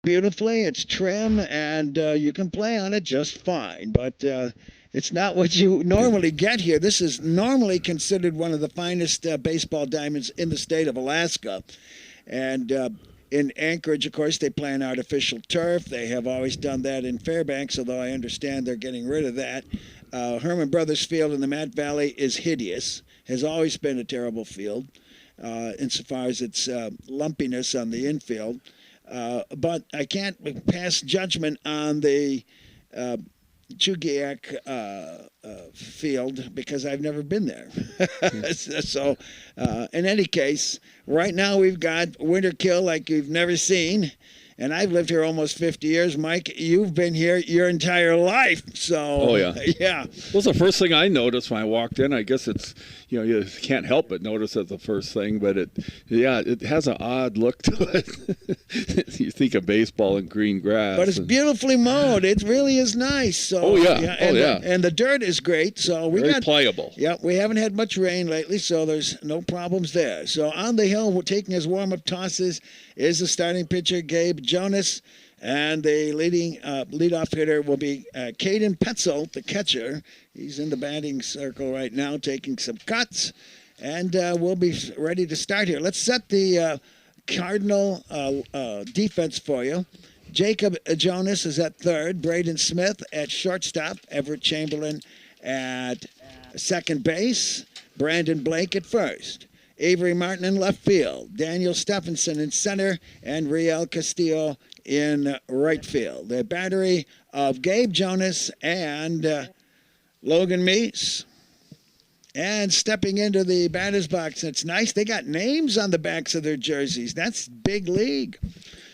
beautifully. It's trim, and you can play on it just fine. But it's not what you normally get here. This is normally considered one of the finest baseball diamonds in the state of Alaska. And in Anchorage, of course, they play on artificial turf. They have always done that in Fairbanks, although I understand they're getting rid of that. Herman Brothers Field in the Matt Valley is hideous, has always been a terrible field insofar as its lumpiness on the infield. But I can't pass judgment on the Chugiak field because I've never been there. So, in any case, right now we've got winter kill like you've never seen. And I've lived here almost 50 years. Mike, you've been here your entire life. So, oh, yeah. Yeah. Well, it's the first thing I noticed when I walked in. I guess it's, you can't help but notice it the first thing, but it has an odd look to it. You think of baseball and green grass. But it's beautifully mowed. It really is nice. So, and the dirt is great. So we Very pliable. Yeah, we haven't had much rain lately, so there's no problems there. So on the hill, we're taking his warm-up tosses is the starting pitcher, Gabe Jonas, and the leadoff hitter will be Caden Petzel, the catcher. He's in the batting circle right now, taking some cuts, and we'll be ready to start here. Let's set the Cardinal defense for you. Jacob Jonas is at third, Braden Smith at shortstop, Everett Chamberlain at second base, Brandon Blake at first. Avery Martin in left field, Daniel Stephenson in center, and Riel Castillo in right field. The battery of Gabe Jonas and Logan Meese. And stepping into the batter's box, it's nice. They got names on the backs of their jerseys. That's big league.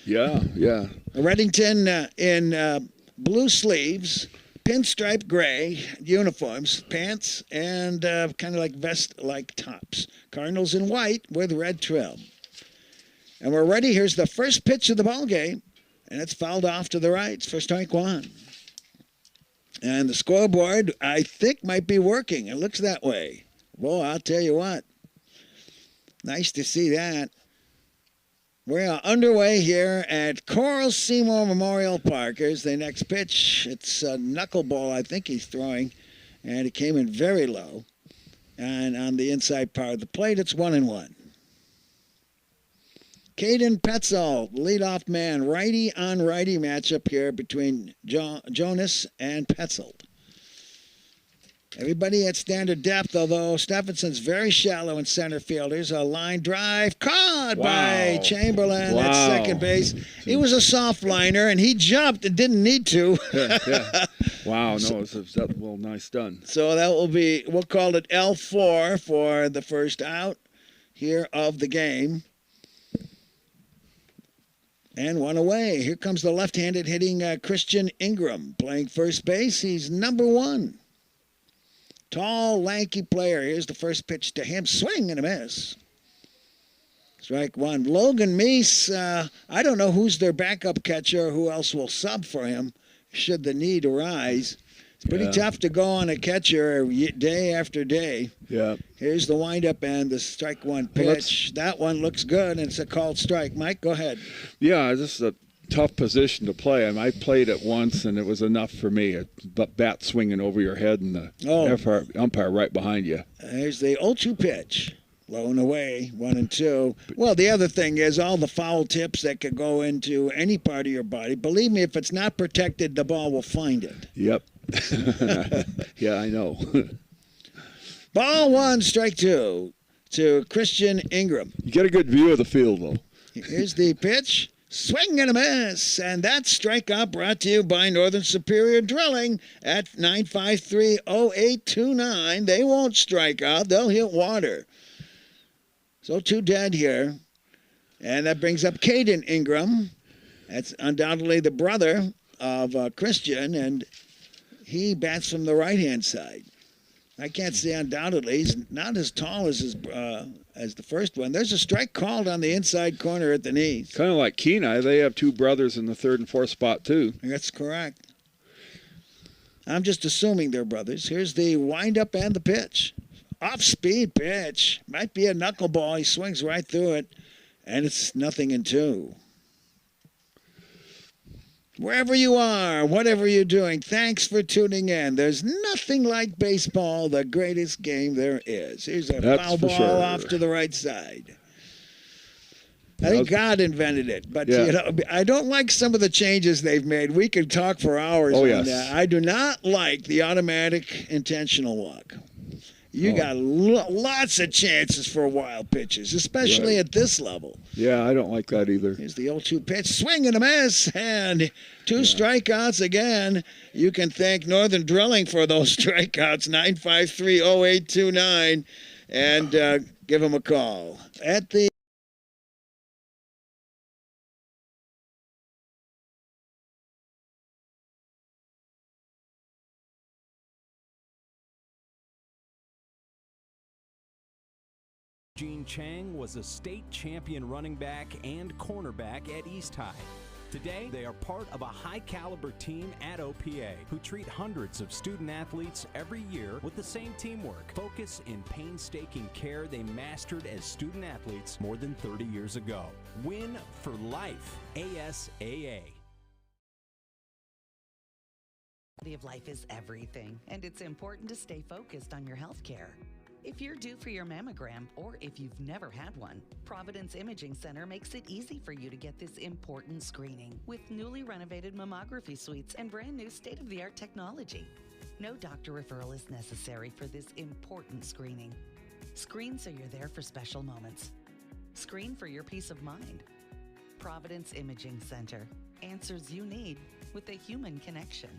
Yeah. Redington in blue sleeves, pinstripe gray uniforms, pants, and kind of like vest-like tops. Cardinals in white with red trim. And we're ready. Here's the first pitch of the ball game, and it's fouled off to the right. It's for strike one. And the scoreboard, I think, might be working. It looks that way. Boy, I'll tell you what. Nice to see that. We're underway here at Coral Seymour Memorial Park. Here's the next pitch. It's a knuckleball, I think he's throwing, and it came in very low. And on the inside part of the plate, it's 1-1. Caden Petzel, leadoff man, righty on righty matchup here between Jonas and Petzel. Everybody at standard depth, although Stephenson's very shallow in center field. Here's a line drive caught by Chamberlain at second base. He was a soft liner, and he jumped and didn't need to. Yeah. Wow, no, that's well nice done. So that will be, we'll call it L4 for the first out here of the game. And one away. Here comes the left-handed hitting Christian Ingram playing first base. He's number one. Tall, lanky player. Here's the first pitch to him. Swing and a miss. Strike one. Logan Meese, I don't know who's their backup catcher or who else will sub for him should the need arise. It's pretty tough to go on a catcher day after day. Yeah. Here's the windup and the strike one pitch. That one looks good, and it's a called strike. Mike, go ahead. Yeah, this is a tough position to play. I played it once, and it was enough for me. A bat swinging over your head and the umpire right behind you. There's the 0-2 pitch. Low and away, 1-2. Well, the other thing is all the foul tips that could go into any part of your body. Believe me, if it's not protected, the ball will find it. Yep. Yeah, I know. Ball one, strike two to Christian Ingram. You get a good view of the field, though. Here's the pitch. Swing and a miss. And that strikeout brought to you by Northern Superior Drilling at 953-0829. They won't strike out. They'll hit water. So 2 dead here. And that brings up Caden Ingram. That's undoubtedly the brother of Christian, and he bats from the right-hand side. I can't say undoubtedly. He's not as tall as the first one. There's a strike called on the inside corner at the knees. Kind of like Kenai. They have 2 brothers in the 3rd and 4th spot, too. That's correct. I'm just assuming they're brothers. Here's the windup and the pitch. Off-speed pitch. Might be a knuckleball. He swings right through it, and it's 0-2. Wherever you are, whatever you're doing, thanks for tuning in. There's nothing like baseball, the greatest game there is. Here's a foul ball off to the right side. I think God invented it, but I don't like some of the changes they've made. We could talk for hours on that. I do not like the automatic intentional walk. You got lots of chances for wild pitches, especially at this level. Yeah, I don't like that either. Here's the 0-2 pitch, swing and a miss, and 2 strikeouts again. You can thank Northern Drilling for those strikeouts, 953-0829, and give them a call. At the Gene Chang was a state champion running back and cornerback at East High. Today, they are part of a high-caliber team at OPA who treat hundreds of student athletes every year with the same teamwork, focus, and painstaking care they mastered as student athletes more than 30 years ago. Win for life, ASAA. Quality of life is everything, and it's important to stay focused on your health care. If you're due for your mammogram, or if you've never had one, Providence Imaging Center makes it easy for you to get this important screening with newly renovated mammography suites and brand new state-of-the-art technology. No doctor referral is necessary for this important screening. Screen so you're there for special moments. Screen for your peace of mind. Providence Imaging Center. Answers you need with a human connection.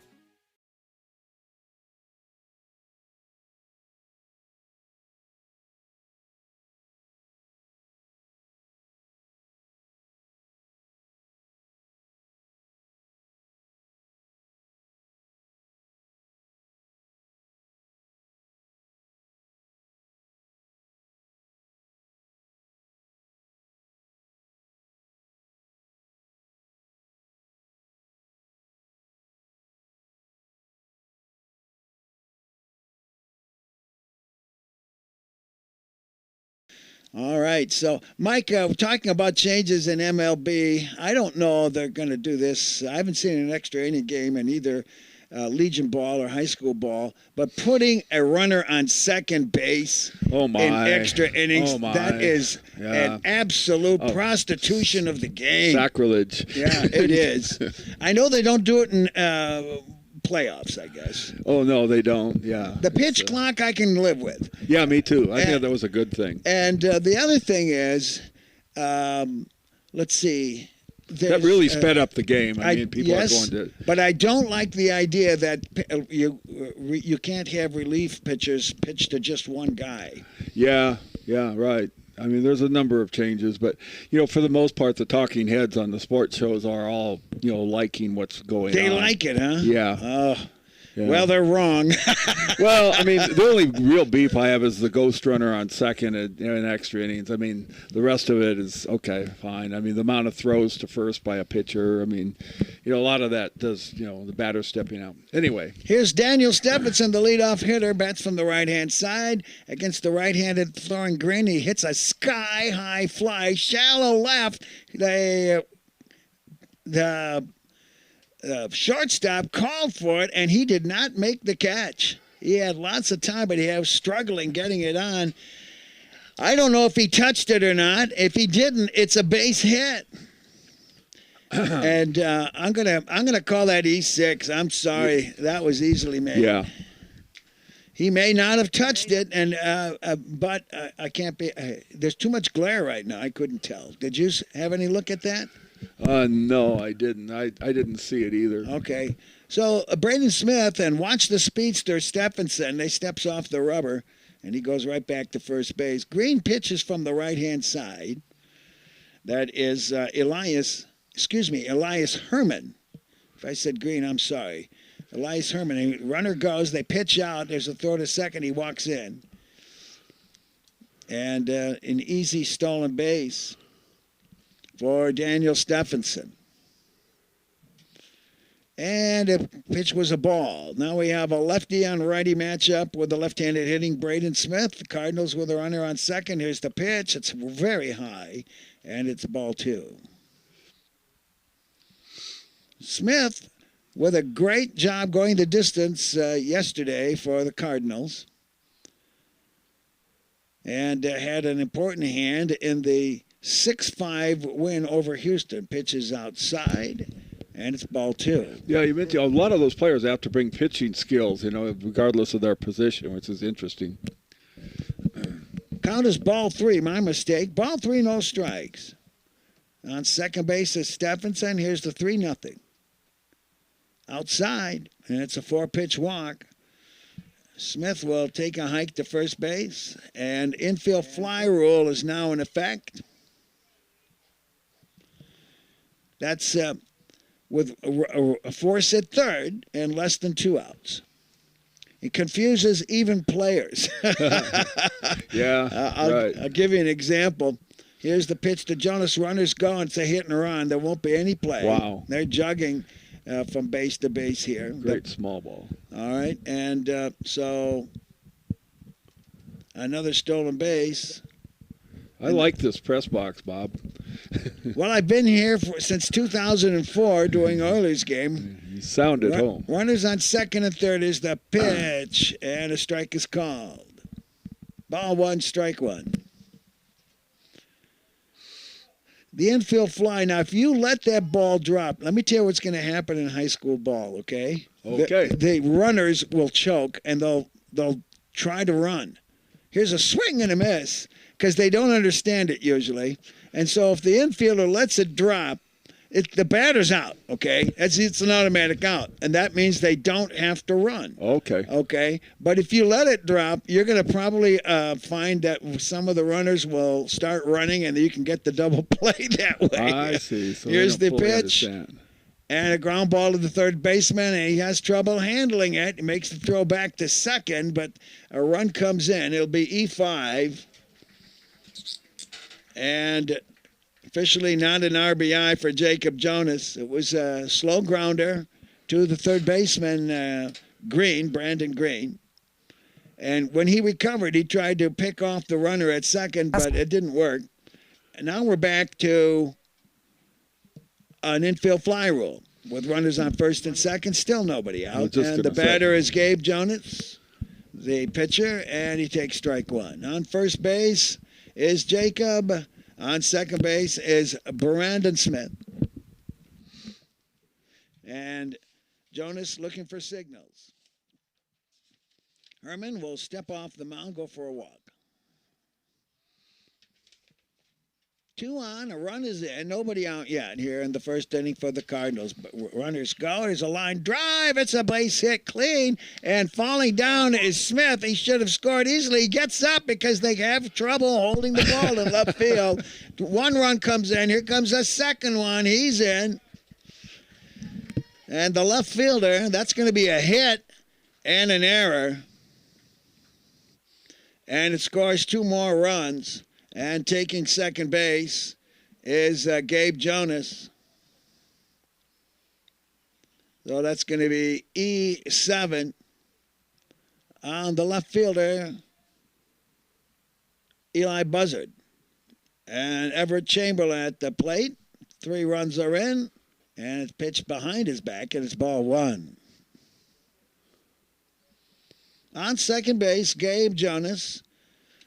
All right, so Mike, talking about changes in MLB, I don't know they're going to do this. I haven't seen an extra inning game in either Legion ball or high school ball, but putting a runner on second base in extra innings, that is an absolute prostitution of the game. Sacrilege. Yeah, it is. I know they don't do it in playoffs, I guess. Oh, no, they don't. Yeah. The pitch clock I can live with. Yeah, me too. I think that was a good thing. And the other thing is, let's see. That really sped up the game. I mean, people are going to. But I don't like the idea that you can't have relief pitchers pitch to just one guy. Yeah, right. I mean, there's a number of changes, but, for the most part, the talking heads on the sports shows are all, liking what's going on. They like it, huh? Yeah. Oh. Yeah. Well, they're wrong. Well, I mean, the only real beef I have is the ghost runner on second in extra innings. I mean, the rest of it is okay, fine. I mean, the amount of throws to first by a pitcher. I mean, a lot of that does, the batter stepping out. Anyway. Here's Daniel Stephenson, the leadoff hitter, bats from the right-hand side against the right-handed Thorin Green. He hits a sky-high fly, shallow left. The shortstop called for it, and he did not make the catch. He had lots of time, but he was struggling getting it on. I don't know if he touched it or not. If he didn't, it's a base hit. And I'm gonna call that E6. I'm sorry, that was easily made. Yeah. He may not have touched it, and but I can't be. There's too much glare right now. I couldn't tell. Did you have any look at that? No, I didn't. I didn't see it either. Okay. So Braden Smith, and watch the speedster Stephenson. They steps off the rubber, and he goes right back to first base. Green pitches from the right-hand side. That is Elias Herman. If I said Green, I'm sorry. Elias Herman. And runner goes. They pitch out. There's a throw to second. He walks in. And an easy stolen base for Daniel Stephenson. And the pitch was a ball. Now we have a lefty on righty matchup with the left-handed hitting Braden Smith. The Cardinals with a runner on second. Here's the pitch. It's very high, and it's ball two. Smith with a great job going the distance yesterday for the Cardinals. And had an important hand in the 6-5 win over Houston. Pitches outside, and it's ball 2. Yeah, you mentioned a lot of those players have to bring pitching skills, regardless of their position, which is interesting. Count is ball 3, my mistake. Ball 3, no strikes. On second base is Stephenson. Here's the 3-0. Outside, and it's a 4-pitch walk. Smith will take a hike to first base, and infield fly rule is now in effect. That's with a force at third and less than 2 outs. It confuses even players. Yeah, I'll give you an example. Here's the pitch to Jonas. Runners go, and it's a hit and run. There won't be any play. Wow. They're jogging from base to base here. Great small ball. All right, and so another stolen base. I like this press box, Bob. Well, I've been here since 2004 doing Oilers game. You sound at home. Runners on second and third is the pitch, and a strike is called. Ball 1, strike 1. The infield fly. Now, if you let that ball drop, let me tell you what's going to happen in high school ball, okay? Okay. The runners will choke, and they'll try to run. Here's a swing and a miss, because they don't understand it usually. And so if the infielder lets it drop, the batter's out, okay? It's an automatic out, and that means they don't have to run. Okay. Okay? But if you let it drop, you're going to probably find that some of the runners will start running, and you can get the double play that way. I see. So here's the pitch, understand. and a ground ball to the third baseman, and he has trouble handling it. He makes the throw back to second, but a run comes in. It'll be E5. And officially not an RBI for Jacob Jonas. It was a slow grounder to the third baseman, Brandon Green. And when he recovered, he tried to pick off the runner at second, but it didn't work. And now we're back to an infield fly rule with runners on first and second, still nobody out. And the batter is Gabe Jonas, the pitcher, and he takes strike 1. On first base is Jacob. On second base is Brandon Smith. And Jonas looking for signals. Herman will step off the mound, go for a walk. 2 on, a run is in. Nobody out yet here in the first inning for the Cardinals. But runners go. There's a line drive. It's a base hit clean. And falling down is Smith. He should have scored easily. He gets up because they have trouble holding the ball in left field. 1 run comes in. Here comes a second one. He's in. And the left fielder, that's going to be a hit and an error. And it scores 2 more runs. And taking second base is Gabe Jonas. So that's going to be E7. On the left fielder, Eli Buzzard. And Everett Chamberlain at the plate. 3 runs are in. And it's pitched behind his back, and it's ball 1. On second base, Gabe Jonas.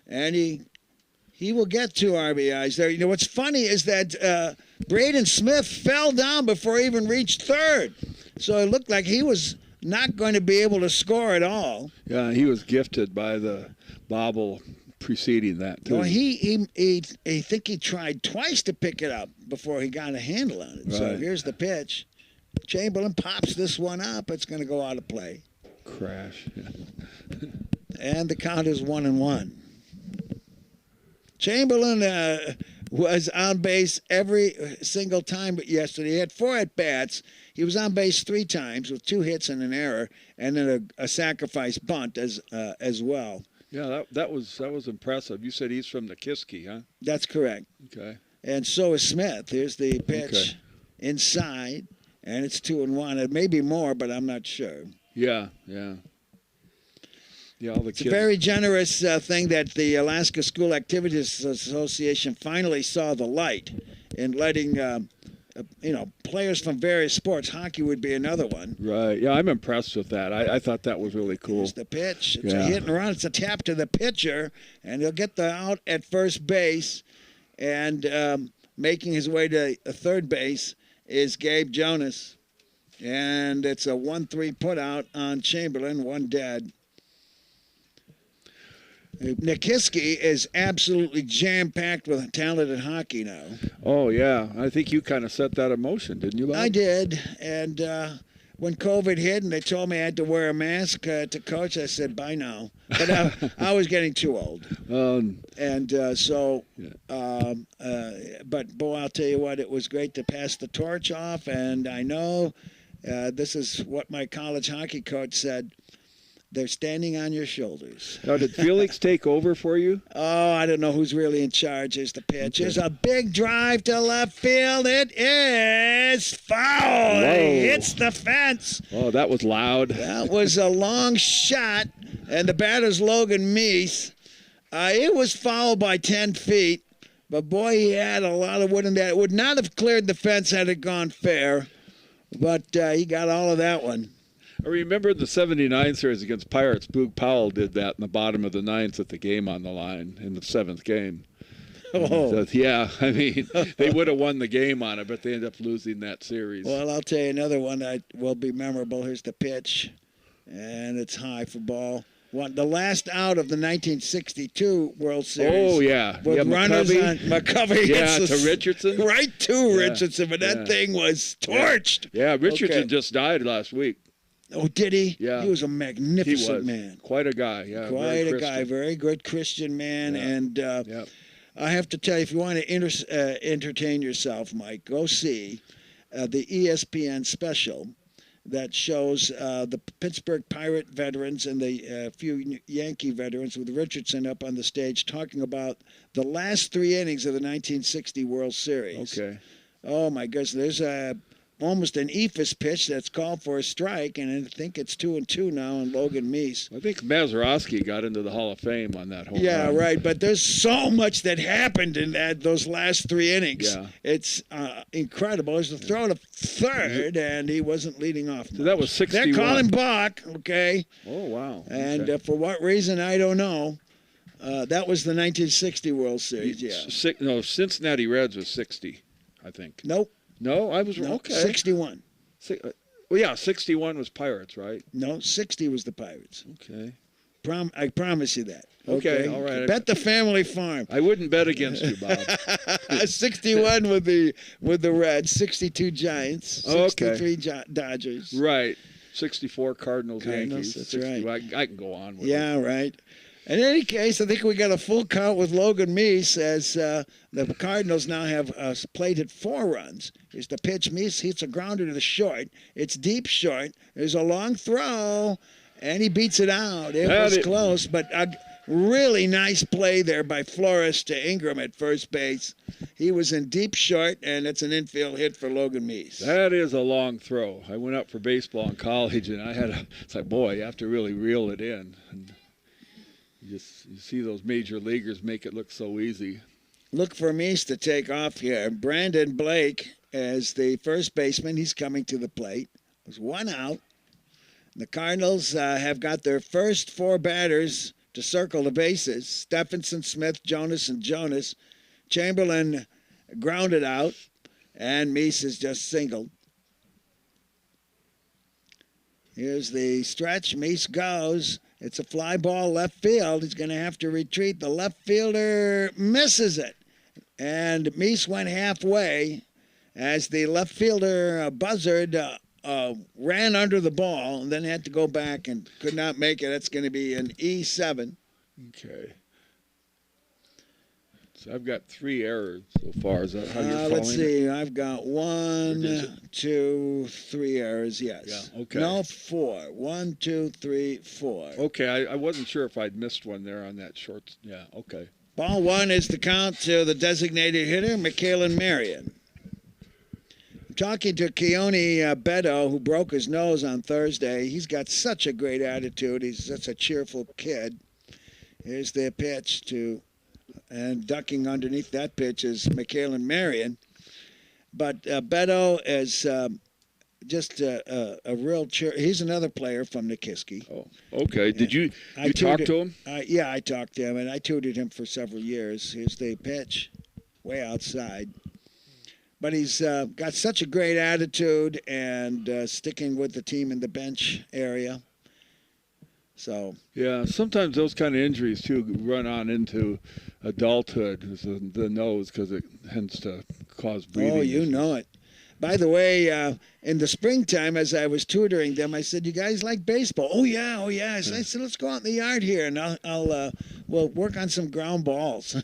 And he will get 2 RBIs there. You know, what's funny is that Braden Smith fell down before he even reached third. So it looked like he was not going to be able to score at all. Yeah, he was gifted by the bobble preceding that, too. Well, I think he tried twice to pick it up before he got a handle on it. Right. So here's the pitch. Chamberlain pops this one up. It's going to go out of play. Crash. And the count is 1-1. Chamberlain was on base every single time yesterday. He had 4 at-bats. He was on base 3 times with 2 hits and an error, and then a sacrifice bunt as well. Yeah, that was impressive. You said he's from the Kiski, huh? That's correct. Okay. And so is Smith. Here's the pitch inside, and it's 2-1. It may be more, but I'm not sure. Yeah. Yeah, it's a very generous thing that the Alaska School Activities Association finally saw the light in letting players from various sports. Hockey would be another one. Right. Yeah, I'm impressed with that. I thought that was really cool. Here's the pitch. It's a hit and run. It's a tap to the pitcher, and he'll get the out at first base. And making his way to third base is Gabe Jonas. And it's a 1-3 putout on Chamberlain, one dead. Nikiski is absolutely jam-packed with talented hockey now. Oh, yeah. I think you kind of set that in motion, didn't you, Bob? I did. And when COVID hit and they told me I had to wear a mask to coach, I said, bye now. But I was getting too old. But, boy, I'll tell you what, it was great to pass the torch off. And I know this is what my college hockey coach said. They're standing on your shoulders. Now, did Felix take over for you? Oh, I don't know who's really in charge. Here's the pitch. There's a big drive to left field. It is foul. It hits the fence. Oh, that was loud. That was a long shot, and the batter's Logan Meese. It was fouled by 10 feet, but boy, he had a lot of wood in that. It would not have cleared the fence had it gone fair, but he got all of that one. I remember the '79 series against Pirates. Boog Powell did that in the bottom of the ninth with the game on the line in the seventh game. Oh. So, yeah, I mean, they would have won the game on it, but they ended up losing that series. Well, I'll tell you another one that will be memorable. Here's the pitch, and it's high for ball. The last out of the 1962 World Series. Oh, yeah. With runners on McCovey. Yeah, to Richardson. Right to Richardson, but that thing was torched. Yeah, Richardson just died last week. Oh, did he? Yeah. He was a magnificent he was. Man. Quite a guy, yeah. Quite a guy. Very good Christian man. Yeah. And I have to tell you, if you want to entertain yourself, Mike, go see the ESPN special that shows the Pittsburgh Pirate veterans and the few Yankee veterans with Richardson up on the stage talking about the last 3 innings of the 1960 World Series. Okay. Oh, my goodness. There's almost an eephus pitch that's called for a strike, and I think it's 2-2 now on Logan Meese. I think Mazeroski got into the Hall of Fame on that home run. Yeah, right, but there's so much that happened in those last 3 innings. Yeah. It's incredible. There's a throw to third, and he wasn't leading off much. So that was 61. They're calling balk, okay? Oh, wow. And for what reason, I don't know. That was the 1960 World Series, No, Cincinnati Reds was 60, I think. Nope. No, I was wrong. Okay. 61. Well, yeah, 61 was Pirates, right? No, 60 was the Pirates. Okay. I promise you that. Okay, all right. Bet the family farm. I wouldn't bet against you, Bob. 61 with the Reds, 62 Giants, 63 Dodgers. Right. 64 Cardinals That's Yankees. 60, right. I can go on with it. Right. In any case, I think we got a full count with Logan Meese as the Cardinals now have plated 4 runs. Here's the pitch. Meese hits a grounder to the short. It's deep short. There's a long throw, and he beats it out. It was close, but a really nice play there by Flores to Ingram at first base. He was in deep short, and it's an infield hit for Logan Meese. That is a long throw. I went up for baseball in college, and it's like, boy, you have to really reel it in. And you see those major leaguers make it look so easy. Look for Meese to take off here. Brandon Blake as the first baseman. He's coming to the plate. There's 1 out. The Cardinals have got their first 4 batters to circle the bases. Stephenson, Smith, Jonas, and Jonas. Chamberlain grounded out, and Meese is just singled. Here's the stretch. Meese goes. It's a fly ball left field. He's going to have to retreat. The left fielder misses it. And Meese went halfway as the left fielder Buzzard ran under the ball and then had to go back and could not make it. That's going to be an E7. Okay. So I've got 3 errors so far. Is that how you're calling Let's see. I've got 1, 2, 3 errors. Yes. Yeah. Okay. No, 4. 1, 2, 3, 4. Okay. I wasn't sure if I'd missed one there on that short. Yeah. Okay. Ball 1 is the count to the designated hitter, Michaelan Marion. I'm talking to Keone Beto, who broke his nose on Thursday. He's got such a great attitude. He's such a cheerful kid. Here's their pitch and ducking underneath that pitch is Michaelan Marion. But Beto is just a real he's another player from Nikiski. Oh, okay. Did you I talk to him? Yeah, I talked to him, and I tutored him for several years. Here's the pitch, way outside. But he's got such a great attitude and sticking with the team in the bench area. So yeah, sometimes those kind of injuries too run on into adulthood, the nose, because it tends to cause breathing. Oh, you issues. know it. By the way, in the springtime, as I was tutoring them, I said, "You guys like baseball?" "Oh yeah, oh yeah." So I said, "Let's go out in the yard here, and we'll work on some ground balls."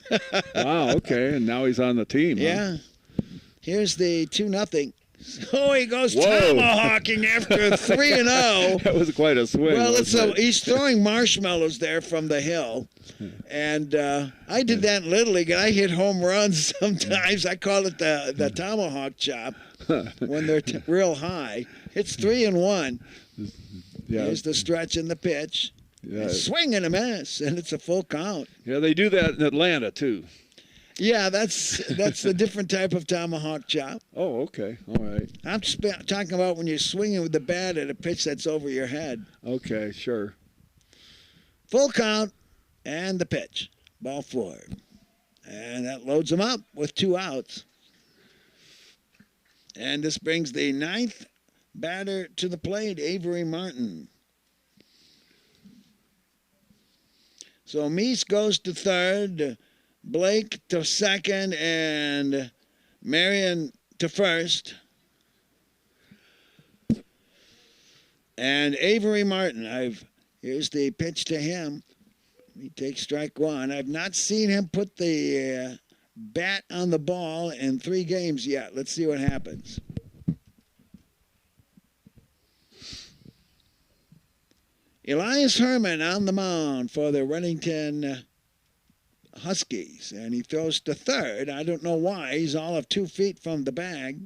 Wow. Okay, and now he's on the team. Yeah. Here's the 2-0. Oh, he goes Whoa. tomahawking after 3-0. That was quite a swing. Well, wasn't it? he's throwing marshmallows there from the hill. And I did that in Little League, and I hit home runs sometimes. I call it the tomahawk chop when they're real high. It's 3-1. Yeah. Here's the stretch and the pitch. Yeah. Swing and a miss, and it's a full count. Yeah, they do that in Atlanta too. Yeah, that's a different type of tomahawk chop. Oh, okay. All right. I'm talking about when you're swinging with the bat at a pitch that's over your head. Okay, sure. Full count and the pitch. Ball 4. And that loads them up with 2 outs. And this brings the 9th batter to the plate, Avery Martin. So Meese goes to third, Blake to second, and Marion to first. And Avery Martin, here's the pitch to him. He takes strike 1. I've not seen him put the bat on the ball in 3 games yet. Let's see what happens. Elias Herman on the mound for the Redington Huskies, and he throws to third. I don't know why. He's all of 2 feet from the bag.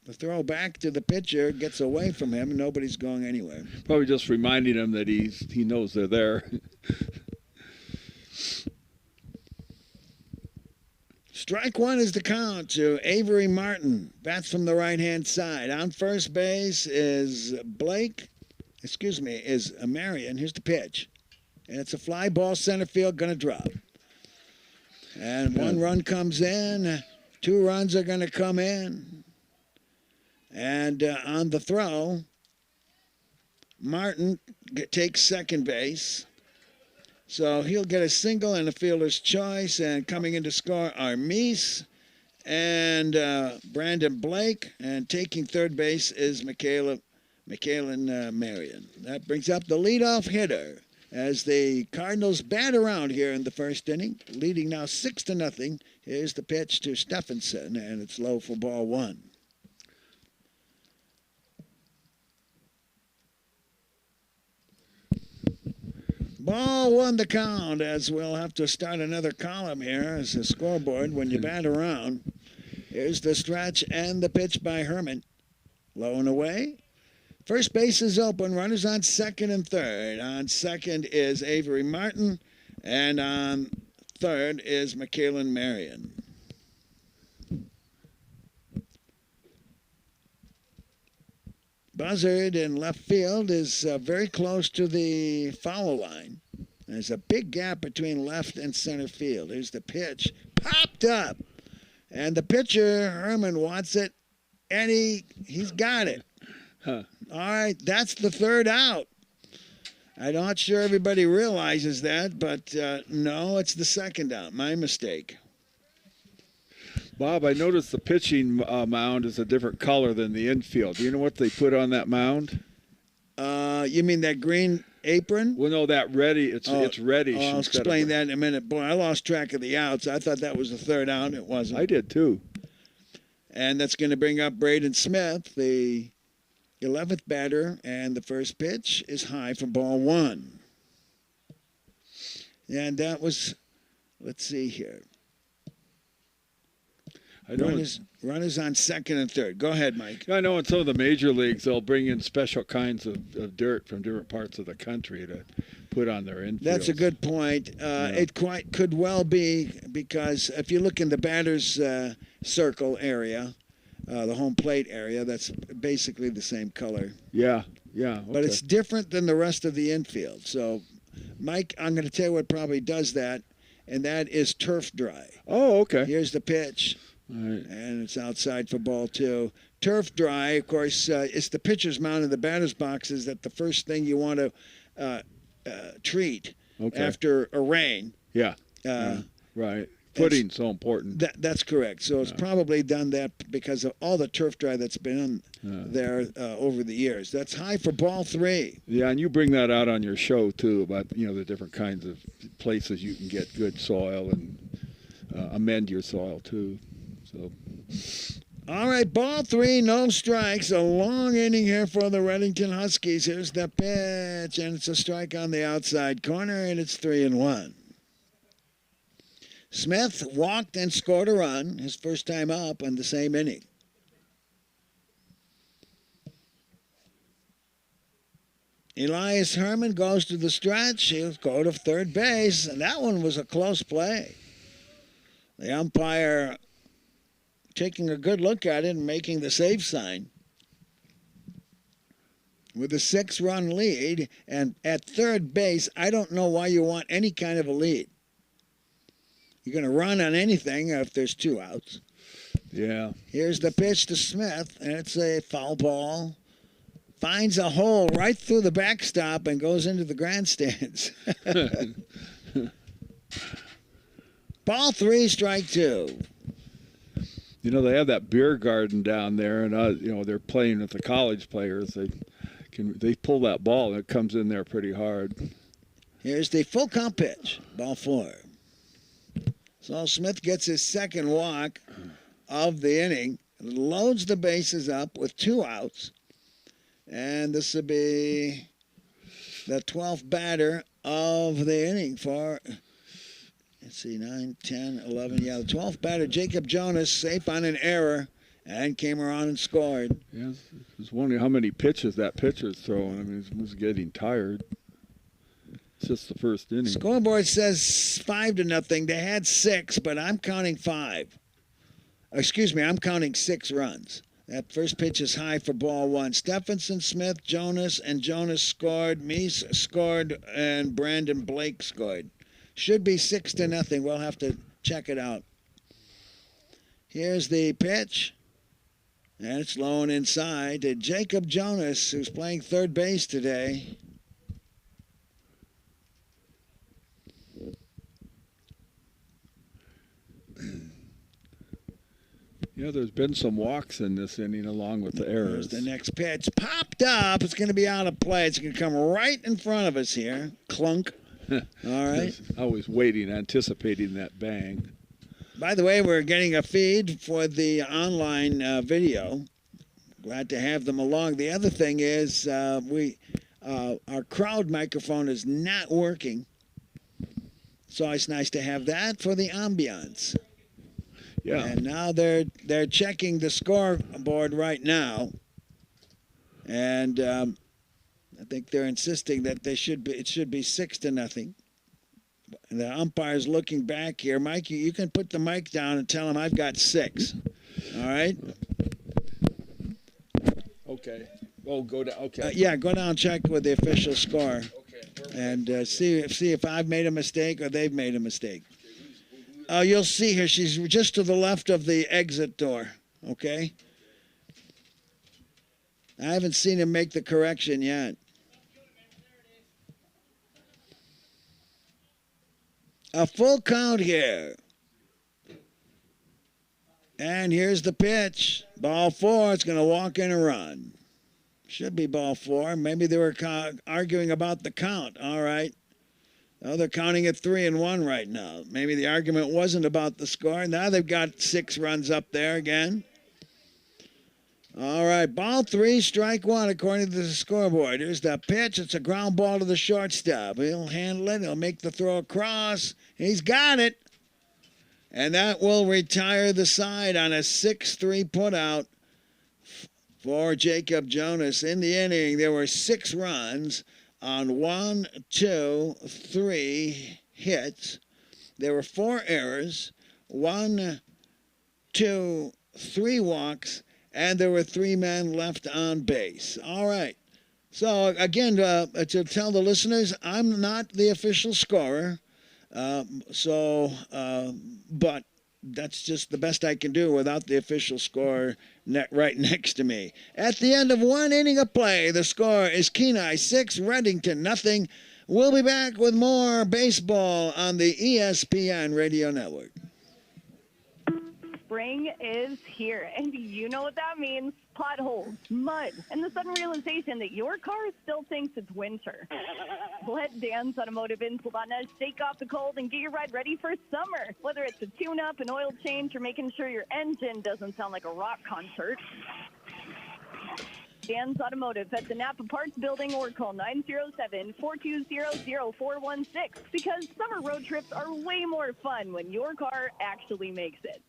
The throw back to the pitcher gets away from him, and nobody's going anywhere. Probably just reminding him that he knows they're there. Strike 1 is the count to Avery Martin. Bats from the right-hand side. On first base is Marion. Here's the pitch. And it's a fly ball, center field, going to drop. And 1 run comes in. 2 runs are going to come in. And on the throw, Martin takes second base. So he'll get a single and a fielder's choice. And coming in to score are Meese and Brandon Blake. And taking third base is Michaelan Marion. That brings up the leadoff hitter as the Cardinals bat around here in the first inning, leading now 6-0. Here's the pitch to Stephenson, and it's low for ball 1. Ball 1 the count, as we'll have to start another column here as a scoreboard when you bat around. Here's the stretch and the pitch by Herman. Low and away. First base is open. Runners on second and third. On second is Avery Martin, and on third is Michaelan Marion. Buzzard in left field is very close to the foul line. There's a big gap between left and center field. Here's the pitch. Popped up. And the pitcher, Herman, wants it, and he's got it. Huh. All right, that's the 3rd out. I'm not sure everybody realizes that, but no, it's the 2nd out. My mistake. Bob, I noticed the pitching mound is a different color than the infield. Do you know what they put on that mound? You mean that green apron? Well, no, that it's reddish. I'll explain that in a minute. Boy, I lost track of the outs. I thought that was the 3rd out. It wasn't. I did too. And that's going to bring up Braden Smith, the 11th batter, and the first pitch is high for ball 1. And that was, let's see here. Runners on second and third. Go ahead, Mike. I know in some of the major leagues they'll bring in special kinds of dirt from different parts of the country to put on their infields. That's a good point. It could well be, because if you look in the batter's circle area, the home plate area. That's basically the same color. Yeah, yeah. Okay. But it's different than the rest of the infield. So, Mike, I'm going to tell you what probably does that, and that is turf dry. Oh, okay. Here's the pitch, Right. and it's outside for ball 2. Turf dry, of course, it's the pitcher's mound in the batter's box is that the first thing you want to treat after a rain. Yeah. Right. Footing's so important. That's correct. So it's probably done that because of all the turf dry that's been there over the years. That's high for ball 3. Yeah, and you bring that out on your show too about the different kinds of places you can get good soil and amend your soil too. So. All right, ball 3, no strikes. A long inning here for the Redington Huskies. Here's the pitch, and it's a strike on the outside corner, and it's 3-1. Smith walked and scored a run, his first time up in the same inning. Elias Herman goes to the stretch. He'll go to third base, and that one was a close play. The umpire taking a good look at it and making the save sign. With a 6-run lead, and at third base, I don't know why you want any kind of a lead. You're going to run on anything if there's 2 outs. Yeah. Here's the pitch to Smith, and it's a foul ball. Finds a hole right through the backstop and goes into the grandstands. Ball 3, strike 2. They have that beer garden down there, and they're playing with the college players. They pull that ball, and it comes in there pretty hard. Here's the full count pitch, ball 4. So Smith gets his second walk of the inning, loads the bases up with 2 outs, and this will be the 12th batter of the inning for, let's see, 9, 10, 11. Yeah, the 12th batter, Jacob Jonas, safe on an error, and came around and scored. Yeah, I was wondering how many pitches that pitcher's throwing. I mean, he was getting tired. It's just the first inning. Scoreboard says 5-0. They had 6, but I'm counting 5. Excuse me, I'm counting 6 runs. That first pitch is high for ball 1. Stephenson, Smith, Jonas, and Jonas scored. Meese scored, and Brandon Blake scored. Should be 6-0. We'll have to check it out. Here's the pitch. And it's low and inside to Jacob Jonas, who's playing third base today. There's been some walks in this inning along with the errors. There's the next pitch. Popped up. It's going to be out of play. It's going to come right in front of us here. Clunk. All right. I was waiting, anticipating that bang. By the way, we're getting a feed for the online video. Glad to have them along. The other thing is our crowd microphone is not working. So it's nice to have that for the ambiance. Yeah. And now they're checking the scoreboard right now, and I think they're insisting that it should be 6-0. And the umpire's looking back here. Mike, you can put the mic down and tell him I've got 6. All right. Okay. Oh, go down. Okay. Yeah, go down and check with the official score, Okay. and see if I've made a mistake or they've made a mistake. You'll see her. She's just to the left of the exit door, okay? I haven't seen him make the correction yet. A full count here. And here's the pitch. Ball 4. It's going to walk in a run. Should be ball 4. Maybe they were arguing about the count. All right. Oh, they're counting at 3-1 right now. Maybe the argument wasn't about the score. Now they've got 6 runs up there again. All right, ball 3, strike 1, according to the scoreboard. Here's the pitch. It's a ground ball to the shortstop. He'll handle it. He'll make the throw across. He's got it. And that will retire the side on a 6-3 putout for Jacob Jonas. In the inning, there were 6 runs on 1, 2, 3 hits. There were 4 errors, 1, 2, 3 walks, and there were 3 men left on base. All right. So, again, to tell the listeners, I'm not the official scorer. But that's just the best I can do without the official score right next to me. At the end of 1 inning of play, the score is Kenai 6, Redington nothing. We'll be back with more baseball on the ESPN Radio Network. Spring is here, and you know what that means. Potholes, mud, and the sudden realization that your car still thinks it's winter. Let Dan's Automotive in Savannah shake off the cold and get your ride ready for summer. Whether it's a tune-up, an oil change, or making sure your engine doesn't sound like a rock concert. Dan's Automotive at the Napa Parts Building or call 907-420-0416 because summer road trips are way more fun when your car actually makes it.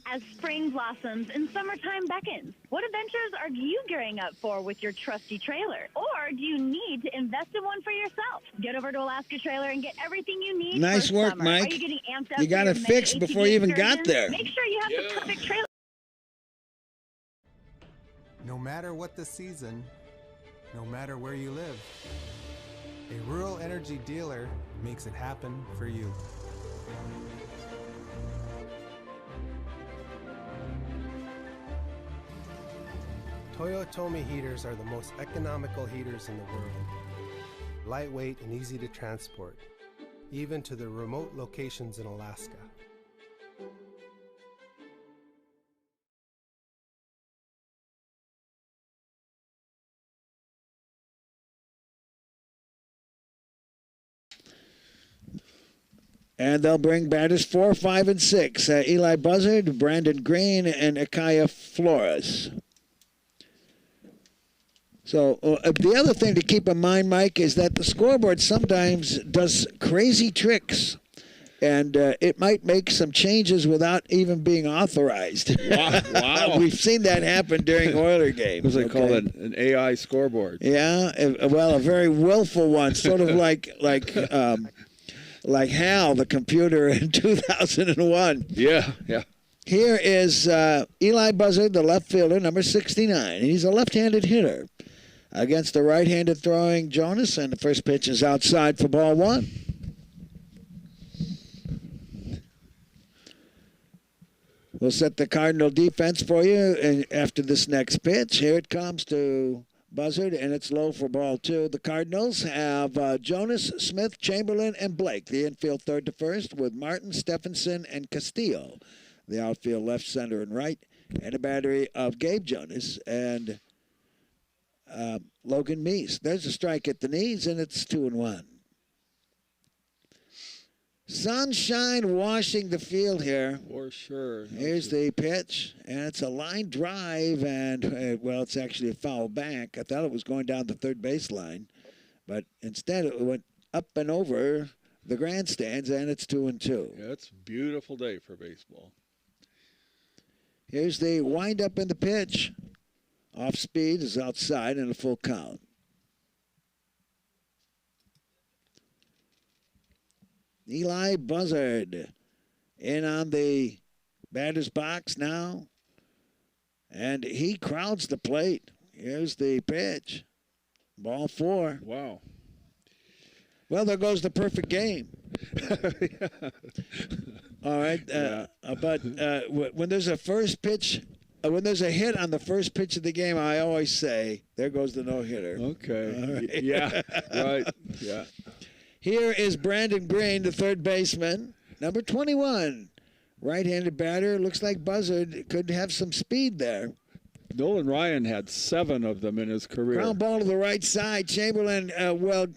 As spring blossoms and summertime beckons, what adventures are you gearing up for with your trusty trailer? Or do you need to invest in one for yourself? Get over to Alaska Trailer and get everything you need Nice for work, summer. Mike. Are you getting amped up You got it fixed before you even got there. Make sure you have the perfect trailer. No matter what the season, no matter where you live, a Rural Energy dealer makes it happen for you. Toyotomi heaters are the most economical heaters in the world. Lightweight and easy to transport, even to the remote locations in Alaska. And they'll bring batters 4, 5, and 6. Eli Buzzard, Brandon Green, and Akaya Flores. So the other thing to keep in mind, Mike, is that the scoreboard sometimes does crazy tricks. And it might make some changes without even being authorized. Wow. We've seen that happen during Oiler games. What do they call it? An AI scoreboard. Yeah, well, a very willful one, sort of like Hal, the computer in 2001. Yeah. Here is Eli Buzzard, the left fielder, number 69. He's a left-handed hitter against the right-handed throwing Jonas, and the first pitch is outside for ball 1. We'll set the Cardinal defense for you after this next pitch. Here it comes to Buzzard, and it's low for ball 2. The Cardinals have Jonas, Smith, Chamberlain, and Blake, the infield third to first, with Martin, Stephenson, and Castillo, the outfield left, center, and right, and a battery of Gabe Jonas and Logan Meese. There's a strike at the knees, and it's 2-1. Sunshine washing the field here. For sure. Here's the pitch, and it's a line drive, and, well, it's actually a foul back. I thought it was going down the third baseline, but instead it went up and over the grandstands, and it's 2-2. Yeah, it's a beautiful day for baseball. Here's the windup in the pitch. Off speed is outside and a full count. Eli Buzzard in on the batter's box now. And he crowds the plate. Here's the pitch. Ball 4. Wow. Well, there goes the perfect game. All right. But when there's a first pitch, when there's a hit on the first pitch of the game, I always say, there goes the no-hitter. Okay. All right. Yeah. Right. Yeah. Here is Brandon Green, the third baseman, number 21. Right-handed batter. Looks like Buzzard could have some speed there. Nolan Ryan had 7 of them in his career. Ground ball to the right side. Chamberlain,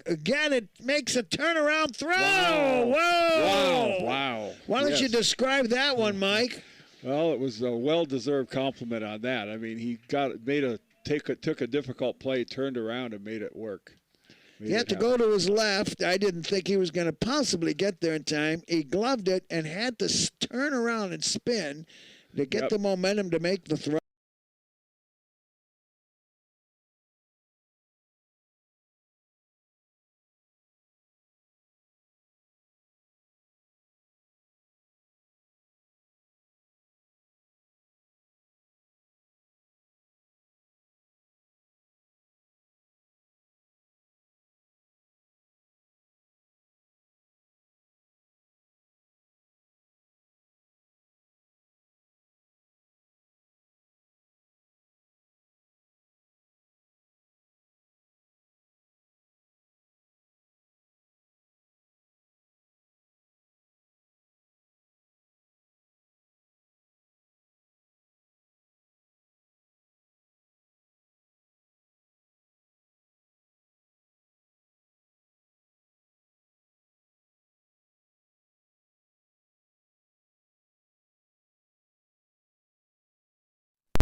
again, it makes a turnaround throw. Wow. Whoa. Wow. Why don't you describe that one, Mike? Well, it was a well-deserved compliment on that. I mean, he took a difficult play, turned around, and made it work. He had to go to his left. I didn't think he was going to possibly get there in time. He gloved it and had to turn around and spin to get the momentum to make the throw.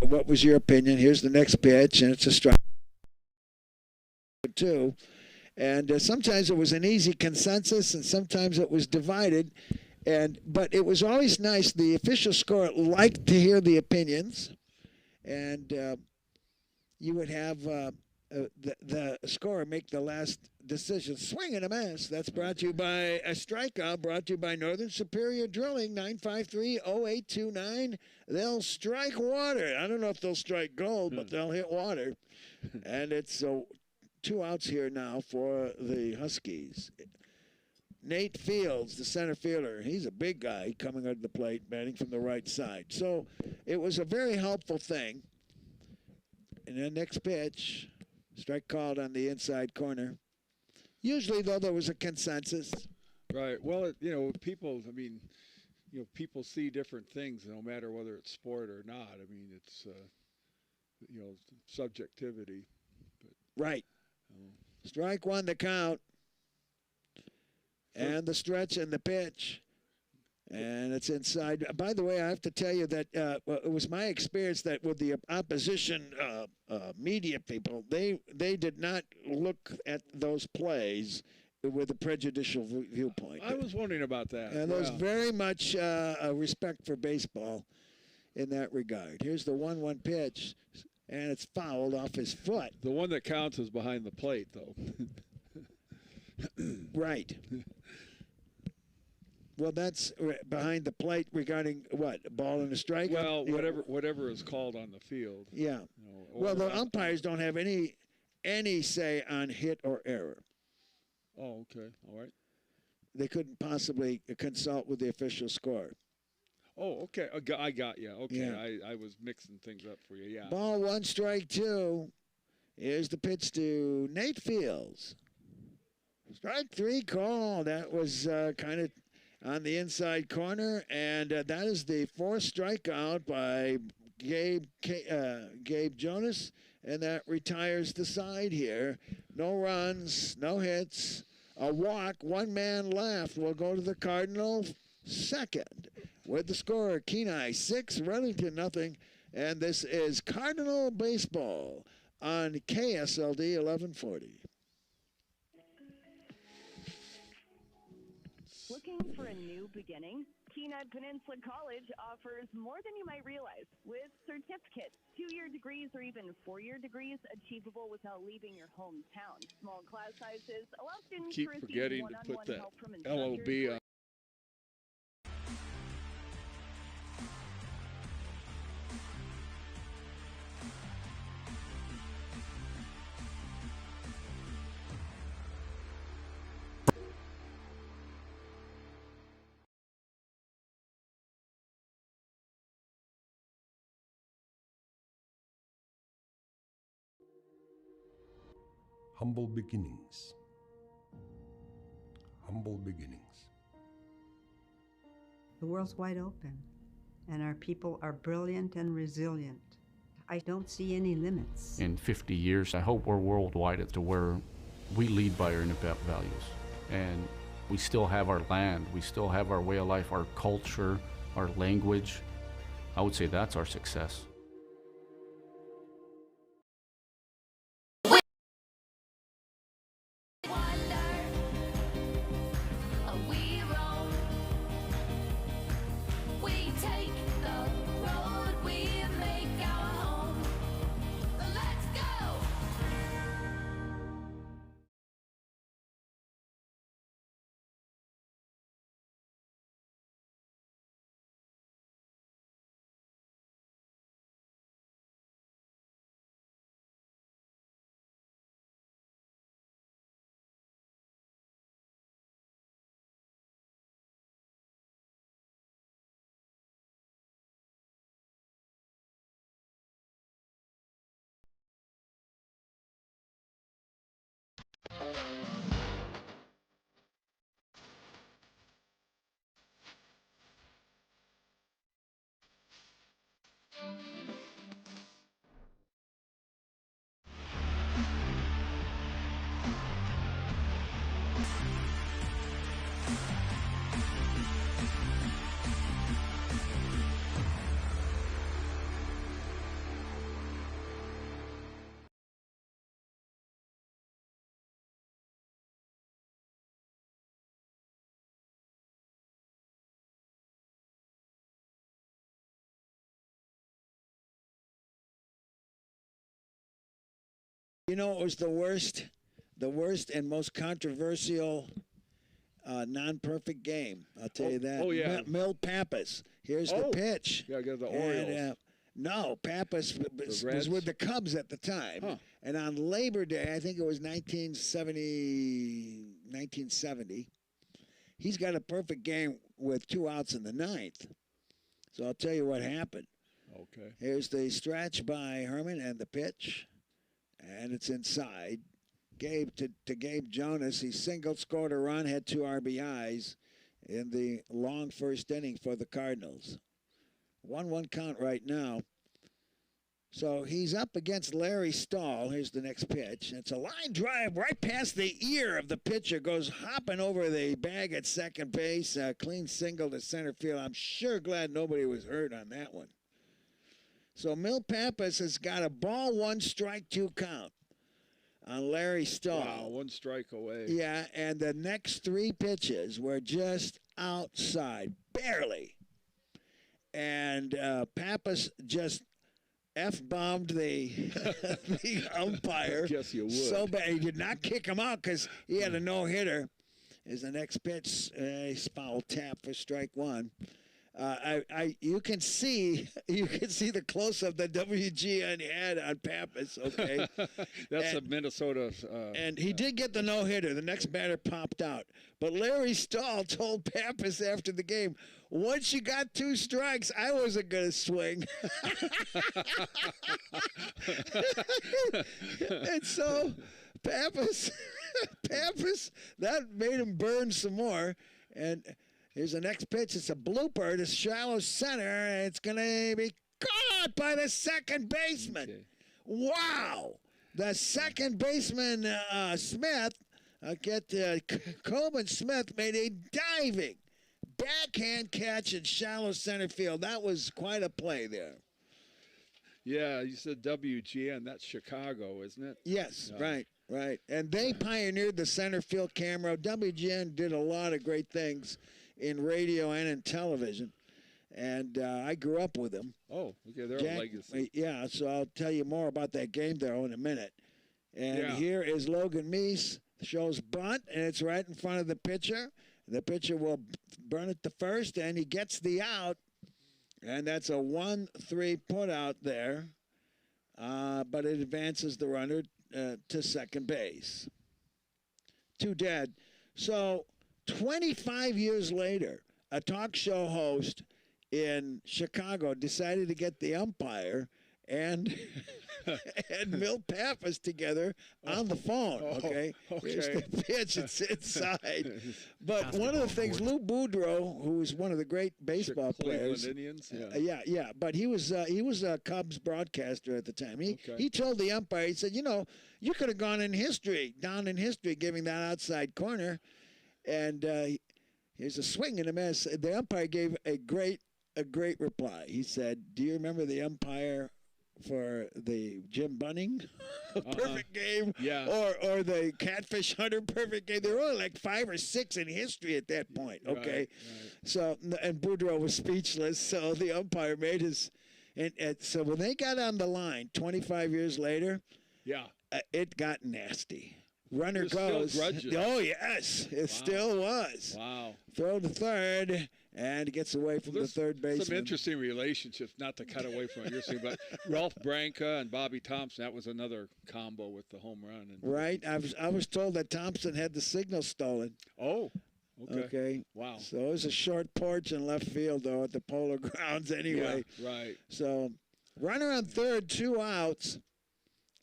what was your opinion? Here's the next pitch, and it's a strike. Two. And sometimes it was an easy consensus, and sometimes it was divided. But it was always nice. The official score liked to hear the opinions, and you would have the scorer make the last decision. Swing and a miss. That's brought to you by a strikeout. Brought to you by Northern Superior Drilling. 953-0829. They'll strike water. I don't know if they'll strike gold, but they'll hit water. And it's 2 outs here now for the Huskies. Nate Fields, the center fielder, he's a big guy coming under the plate, batting from the right side. So it was a very helpful thing. And then next pitch, strike called on the inside corner. Usually, though, there was a consensus. Right. Well, people, people see different things no matter whether it's sport or not. I mean, it's, subjectivity. But, right. Strike one, the count. And the stretch and the pitch. And it's inside. By the way, I have to tell you that it was my experience that with the opposition media people, they did not look at those plays with a prejudicial viewpoint. I was wondering about that. And there was very much a respect for baseball in that regard. Here's the 1-1 pitch, and it's fouled off his foot. The one that counts is behind the plate, though. Right. Well, that's behind the plate regarding what? A ball and a strike? Well, whatever is called on the field. Yeah. Well, the umpires don't have any say on hit or error. Oh, okay. All right. They couldn't possibly consult with the official score. Oh, okay. I got you. Okay. Yeah. I was mixing things up for you. Yeah. Ball 1, strike 2. Here's the pitch to Nate Fields. Strike 3 call. That was kind of on the inside corner, and that is the 4th strikeout by Gabe Jonas, and that retires the side here. No runs, no hits, a walk, 1 man left. We'll go to the Cardinal second with the score Kenai 6, Redington nothing, and this is Cardinal Baseball on KSLD 1140. Looking for a new beginning? Kenai Peninsula College offers more than you might realize, with certificates, 2-year degrees, or even 4-year degrees achievable without leaving your hometown. Small class sizes allow students Keep to receive forgetting to one-on-one put that help from LOB instructors. on. Humble beginnings. Humble beginnings. The world's wide open, and our people are brilliant and resilient. I don't see any limits. In 50 years, I hope we're worldwide as to where we lead by our values. And we still have our land, we still have our way of life, our culture, our language. I would say that's our success. You know, it was the worst and most controversial non-perfect game. I'll tell you that. Oh, yeah. Mill Pappas. Here's the pitch. Yeah, I got the Orioles. And, no, Pappas was with the Cubs at the time. Huh. And on Labor Day, I think it was 1970, he's got a perfect game with 2 outs in the ninth. So I'll tell you what happened. Okay. Here's the stretch by Herman and the pitch. And it's inside. Gabe to Gabe Jonas. He singled, scored a run, had 2 RBIs in the long first inning for the Cardinals. 1-1 count right now. So he's up against Larry Stahl. Here's the next pitch. It's a line drive right past the ear of the pitcher. Goes hopping over the bag at second base. Clean single to center field. I'm sure glad nobody was hurt on that one. So Mill Pappas has got a ball 1 strike 2 count on Larry Stahl. Wow, 1 strike away. Yeah, and the next 3 pitches were just outside, barely. And Pappas just F-bombed the umpire. I guess you would. So bad. He did not kick him out because he had a no-hitter. Is the next pitch a foul tap for strike 1. You can see the close of the WGN ad on Pappas. Okay, that's a Minnesota. And he did get the no hitter. The next batter popped out, but Larry Stahl told Pappas after the game, "Once you got 2 strikes, I wasn't going to swing." And so Pappas, that made him burn some more. And here's the next pitch. It's a blooper to shallow center, and it's going to be caught by the second baseman. Okay. Wow. The second baseman, Smith, Coben Smith made a diving backhand catch in shallow center field. That was quite a play there. Yeah, you said WGN. That's Chicago, isn't it? Yes, right. And they pioneered the center field camera. WGN did a lot of great things in radio and in television. And I grew up with them. Oh, okay, they're a legacy. Yeah, so I'll tell you more about that game, though, in a minute. And here is Logan Meese. Shows bunt, and it's right in front of the pitcher. The pitcher will burn it to first, and he gets the out. And that's a 1-3 put out there. But it advances the runner to second base. 2 dead. So 25 years later, a talk show host in Chicago decided to get the umpire and Mill Pappas together on the phone. Okay. Here's the pitch. It's inside. But one of the things, Lou Boudreau, who was one of the great baseball players. Cleveland Indians. Yeah. But he was a Cubs broadcaster at the time. He told the umpire, he said, you could have gone down in history, giving that outside corner. And here's a swing and a miss. The umpire gave a great reply. He said, "Do you remember the umpire for the Jim Bunning perfect game, or the Catfish Hunter perfect game?" There were only like 5 or 6 in history at that point. Okay, right. So and Boudreau was speechless. So the umpire made his, and so when they got on the line 25 years later, it got nasty. Runner goes. Oh, yes. It still was. Wow. Throw to third, and gets away from the third baseman. Some interesting relationships, not to cut away from what you're saying, but Ralph Branca and Bobby Thompson, that was another combo with the home run. Right. I was told that Thompson had the signal stolen. Oh, okay. Wow. So it was a short porch in left field, though, at the Polo Grounds anyway. Yeah, right. So runner on third, 2 outs,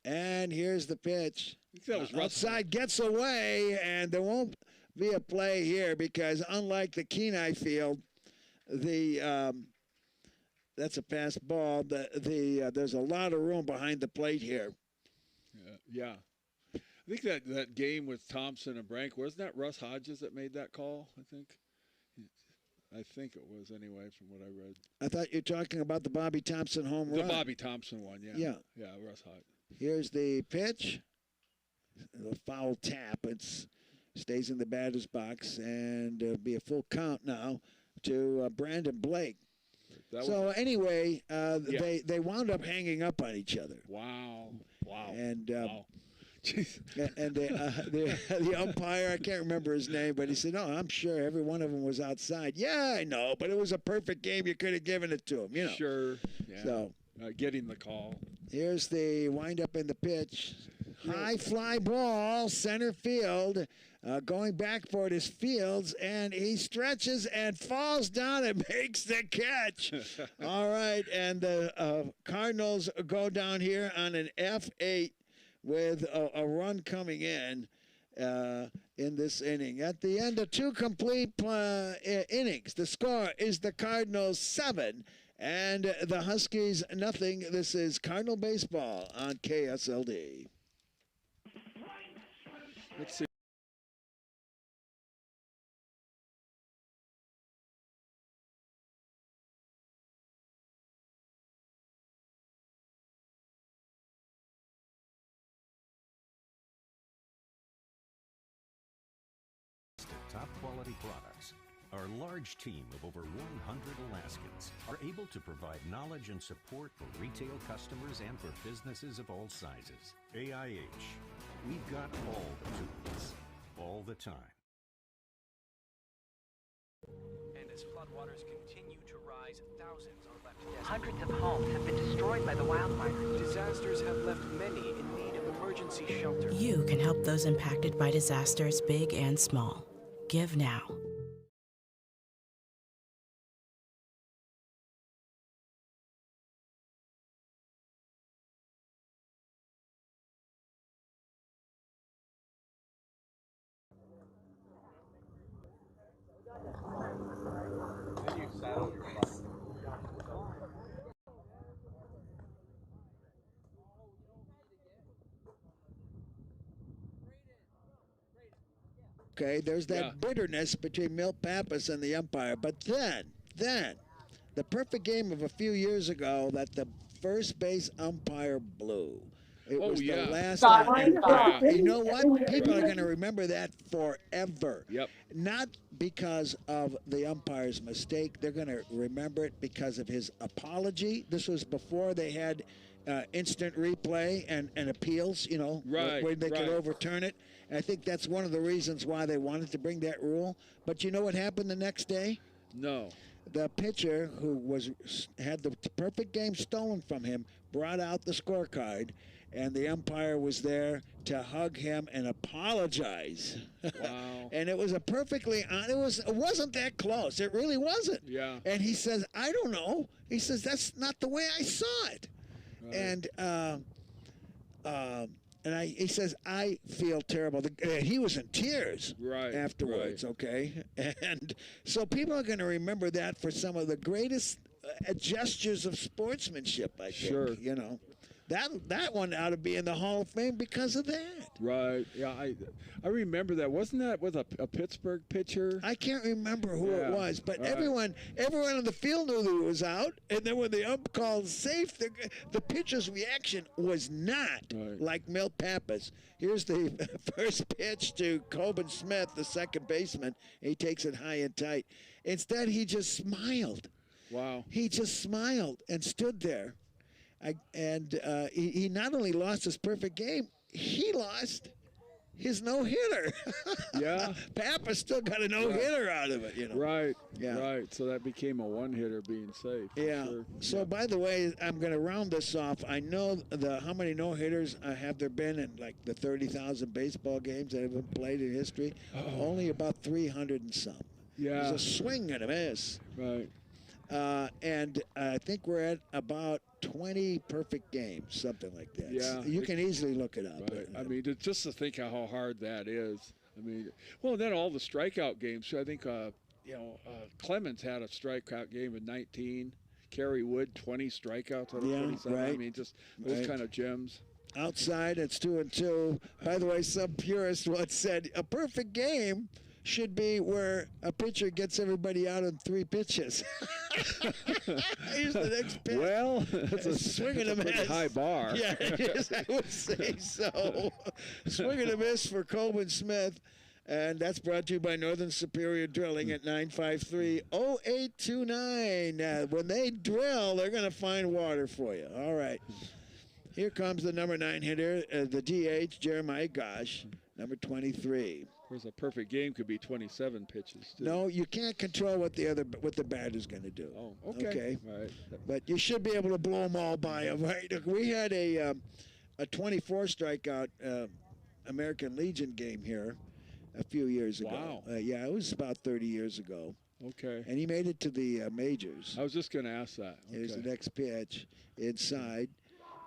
and here's the pitch. Outside gets away, and there won't be a play here because unlike the Kenai field, that's a pass ball. There's a lot of room behind the plate here. Yeah. I think that game with Thompson and Brank, wasn't that Russ Hodges that made that call? I think it was anyway, from what I read. I thought you were talking about the Bobby Thompson home run. The Bobby Thompson one, yeah. Yeah, Russ Hodges. Here's the pitch. The foul tap. It stays in the batter's box, and be a full count now to Brandon Blake. Anyway, they wound up hanging up on each other. Wow. And And the umpire, I can't remember his name, but he said, "No, I'm sure every one of them was outside." Yeah, I know, but it was a perfect game. You could have given it to him, you know. Sure. Yeah. So getting the call. Here's the windup in the pitch. High fly ball, center field. Going back for it is Fields, and he stretches and falls down and makes the catch. All right, and the Cardinals go down here on an F8 with a run coming in this inning. At the end of 2 complete innings, the score is the Cardinals 7 and the Huskies nothing. This is Cardinal Baseball on KSLD. Let's see. Top quality products. Our large team of over 100 Alaskans are able to provide knowledge and support for retail customers and for businesses of all sizes. AIH, we've got all the tools, all the time. And as floodwaters continue to rise, thousands are left desolate. Hundreds of homes have been destroyed by the wildfires. Disasters have left many in need of emergency shelter. You can help those impacted by disasters, big and small. Give now. Okay, there's that bitterness between Milt Pappas and the umpire. But then, the perfect game of a few years ago that the first base umpire blew. It was the last time. You know what? People are going to remember that forever. Yep. Not because of the umpire's mistake. They're going to remember it because of his apology. This was before they had instant replay and appeals, you know, where they could overturn it. And I think that's one of the reasons why they wanted to bring that rule. But you know what happened the next day? No. The pitcher who had the perfect game stolen from him brought out the scorecard, and the umpire was there to hug him and apologize. Wow. And it was it wasn't that close. It really wasn't. Yeah. And he says, "I don't know." He says, "That's not the way I saw it." Right. And he says, "I feel terrible." He was in tears afterwards, okay? And so people are going to remember that for some of the greatest gestures of sportsmanship, I think. Sure. You know. That one ought to be in the Hall of Fame because of that. Right. Yeah, I remember that. Wasn't that with a Pittsburgh pitcher? I can't remember who it was, but everyone in the field knew that he was out. And then when the ump called safe, the pitcher's reaction was not like Milt Pappas. Here's the first pitch to Coben Smith, the second baseman. He takes it high and tight. Instead, he just smiled. Wow. He just smiled and stood there. He not only lost his perfect game, he lost his no-hitter. Yeah. Pappas still got a no-hitter out of it, you know. Right. Yeah. Right. So that became a one-hitter being safe. Yeah. Sure. So, by the way, I'm going to round this off. I know how many no-hitters have there been in, like, the 30,000 baseball games that have been played in history? Only about 300 and some. Yeah. There's a swing and a miss. Right. And I think we're at about 20 perfect games, something like that. Yeah. You can easily look it up. Right. I mean, just to think how hard that is. I mean, well, then all the strikeout games. So I think, Clemens had a strikeout game in 19. Kerry Wood, 20 strikeouts out of 27. Right. I mean, just those kind of gems. Outside, it's 2-2. By the way, some purist once said a perfect game should be where a pitcher gets everybody out in 3 pitches. Here's the next pitch. Well, that's a swing and a miss. High bar. Yeah, it is. I would say so. Swing and a miss for Coben Smith. And that's brought to you by Northern Superior Drilling at 953-0829. When they drill, they're going to find water for you. All right. Here comes the number 9 hitter, the DH, Jeremiah Gosh, number 23. Of course, a perfect game could be 27 pitches, too. No, you can't control what the batter's going to do. Oh, okay. All right. But you should be able to blow them all by him, right? We had a 24 strikeout American Legion game here a few years ago. Wow. Yeah, it was about 30 years ago. Okay. And he made it to the majors. I was just going to ask that. Okay. Here's the next pitch. Inside.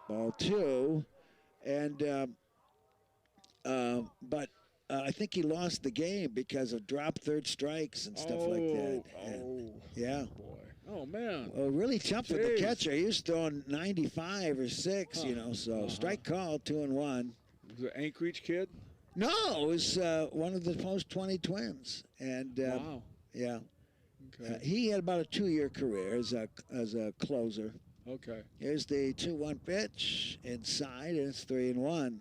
Ball 2. And, but I think he lost the game because of dropped third strikes and stuff like that. And, yeah. Boy. Oh, man. Well, really tough for the catcher. He was throwing 95 or 6, so strike call, 2-1. Was it Anchorage kid? No, it was one of the post-20 twins. And, wow. Yeah. Okay. He had about a 2-year career as a closer. Okay. Here's the 2-1 pitch inside, and it's 3-1.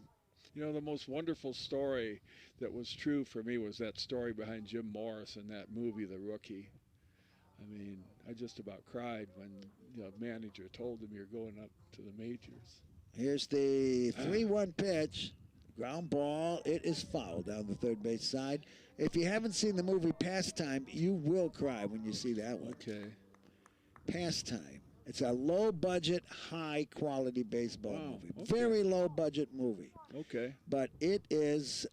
You know, the most wonderful story that was true for me was that story behind Jim Morris in that movie, The Rookie. I mean, I just about cried when the manager told him you're going up to the majors. Here's the 3-1 pitch. Ground ball. It is fouled down the third base side. If you haven't seen the movie Pastime, you will cry when you see that one. Okay. Pastime. It's a low-budget, high-quality baseball movie. Okay. Very low-budget movie. Okay. But it is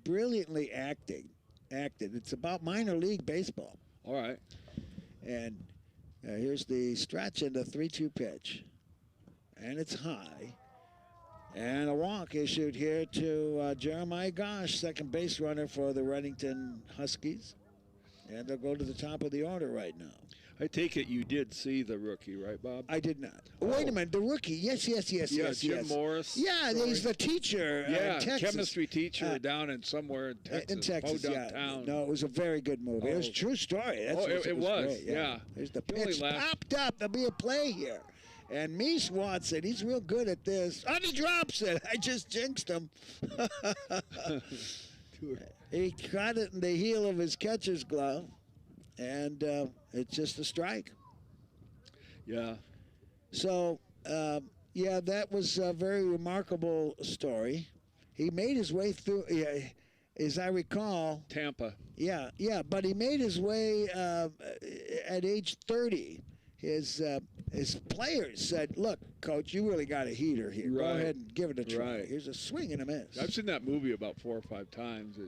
brilliantly acted. It's about minor league baseball. All right. And here's the stretch and the 3-2 pitch. And it's high. And a walk issued here to Jeremiah Gosh, second base runner for the Redington Huskies. And they'll go to the top of the order right now. I take it you did see The Rookie, right, Bob? I did not. Oh. Wait a minute, The Rookie. Yes. Jim Morris. Yeah, story. He's the teacher in Texas. Chemistry teacher down in somewhere in Texas. In Texas, downtown. No, it was a very good movie. It was a true story. It was. Great, yeah. There's the pitch popped up. There'll be a play here. And Meese wants it. He's real good at this. And he drops it. I just jinxed him. He caught it in the heel of his catcher's glove. And it's just a strike. Yeah. So, that was a very remarkable story. He made his way through, as I recall. Tampa. Yeah, but he made his way at age 30. His players said, "Look, Coach, you really got a heater here. Right. Go ahead and give it a try." Right. Here's a swing and a miss. I've seen that movie about 4 or 5 times.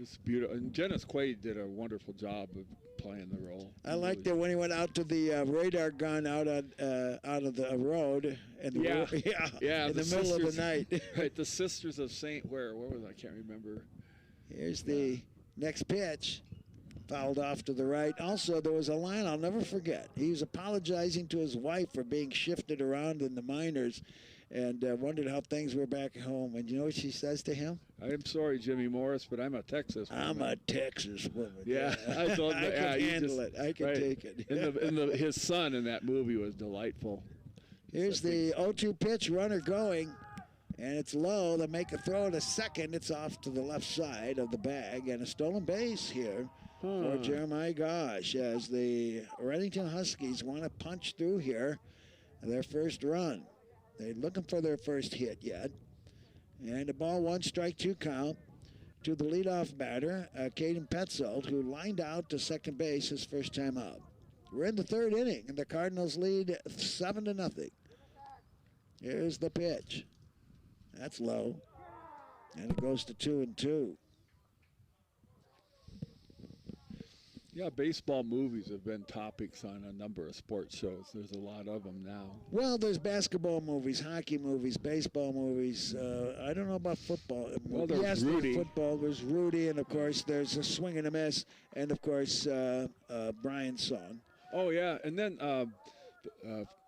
It's beautiful. And Dennis Quaid did a wonderful job of playing the role. I liked it when he went out to the radar gun out of the road in the in the middle of the night. Right, the Sisters of Saint where was I? Can't remember. Here's the next pitch. Fouled off to the right. Also, there was a line I'll never forget. He was apologizing to his wife for being shifted around in the minors and wondered how things were back home. And you know what she says to him? I'm sorry, Jimmy Morris, but I'm a Texas woman. I'm a Texas woman. Yeah. I can handle it. I can take it. And his son in that movie was delightful. Here's the 0-2 pitch, runner going. And it's low. They make a throw to second. It's off to the left side of the bag. And a stolen base here for Jeremiah Gosh as the Redington Huskies want to punch through here their first run. They're looking for their first hit yet. And a ball 1, strike 2 count to the leadoff batter, Caden Petzold, who lined out to second base his first time up. We're in the third inning, and the Cardinals lead 7-0. Here's the pitch. That's low. And it goes to 2-2. Yeah, baseball movies have been topics on a number of sports shows. There's a lot of them now. Well, there's basketball movies, hockey movies, baseball movies. I don't know about football. Well, there's Rudy. There's football. There's Rudy, and, of course, there's a swing and a miss, and, of course, Brian's song. Oh, yeah, and then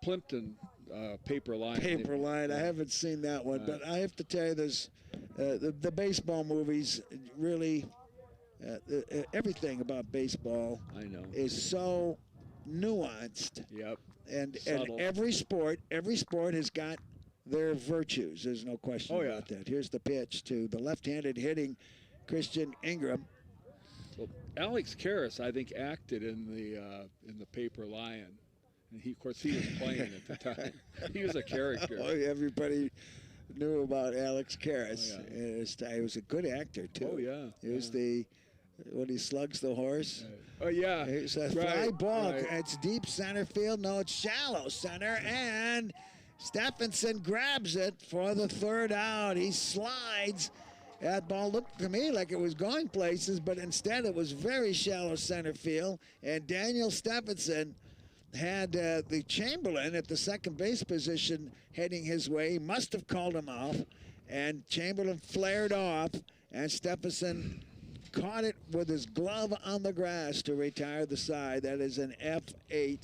Plimpton, Paper Line. Paper Line. I haven't seen that one, but I have to tell you, there's the baseball movies really... everything about baseball is so nuanced. Yep. And every sport has got their virtues. There's no question about that. Here's the pitch to the left-handed hitting Christian Ingram. Well, Alex Karras, I think, acted in the Paper Lion And of course, he was playing at the time. He was a character. Oh, everybody knew about Alex Karras. Oh, yeah. He was a good actor, too. Oh, yeah. He was when he slugs the horse. Oh, yeah. It's a fly ball. It's deep center field. No, it's shallow center. And Stephenson grabs it for the third out. He slides. That ball looked to me like it was going places, but instead it was very shallow center field. And Daniel Stephenson had the Chamberlain at the second base position heading his way. He must have called him off. And Chamberlain flared off, and Stephenson caught it with his glove on the grass to retire the side. That is an F8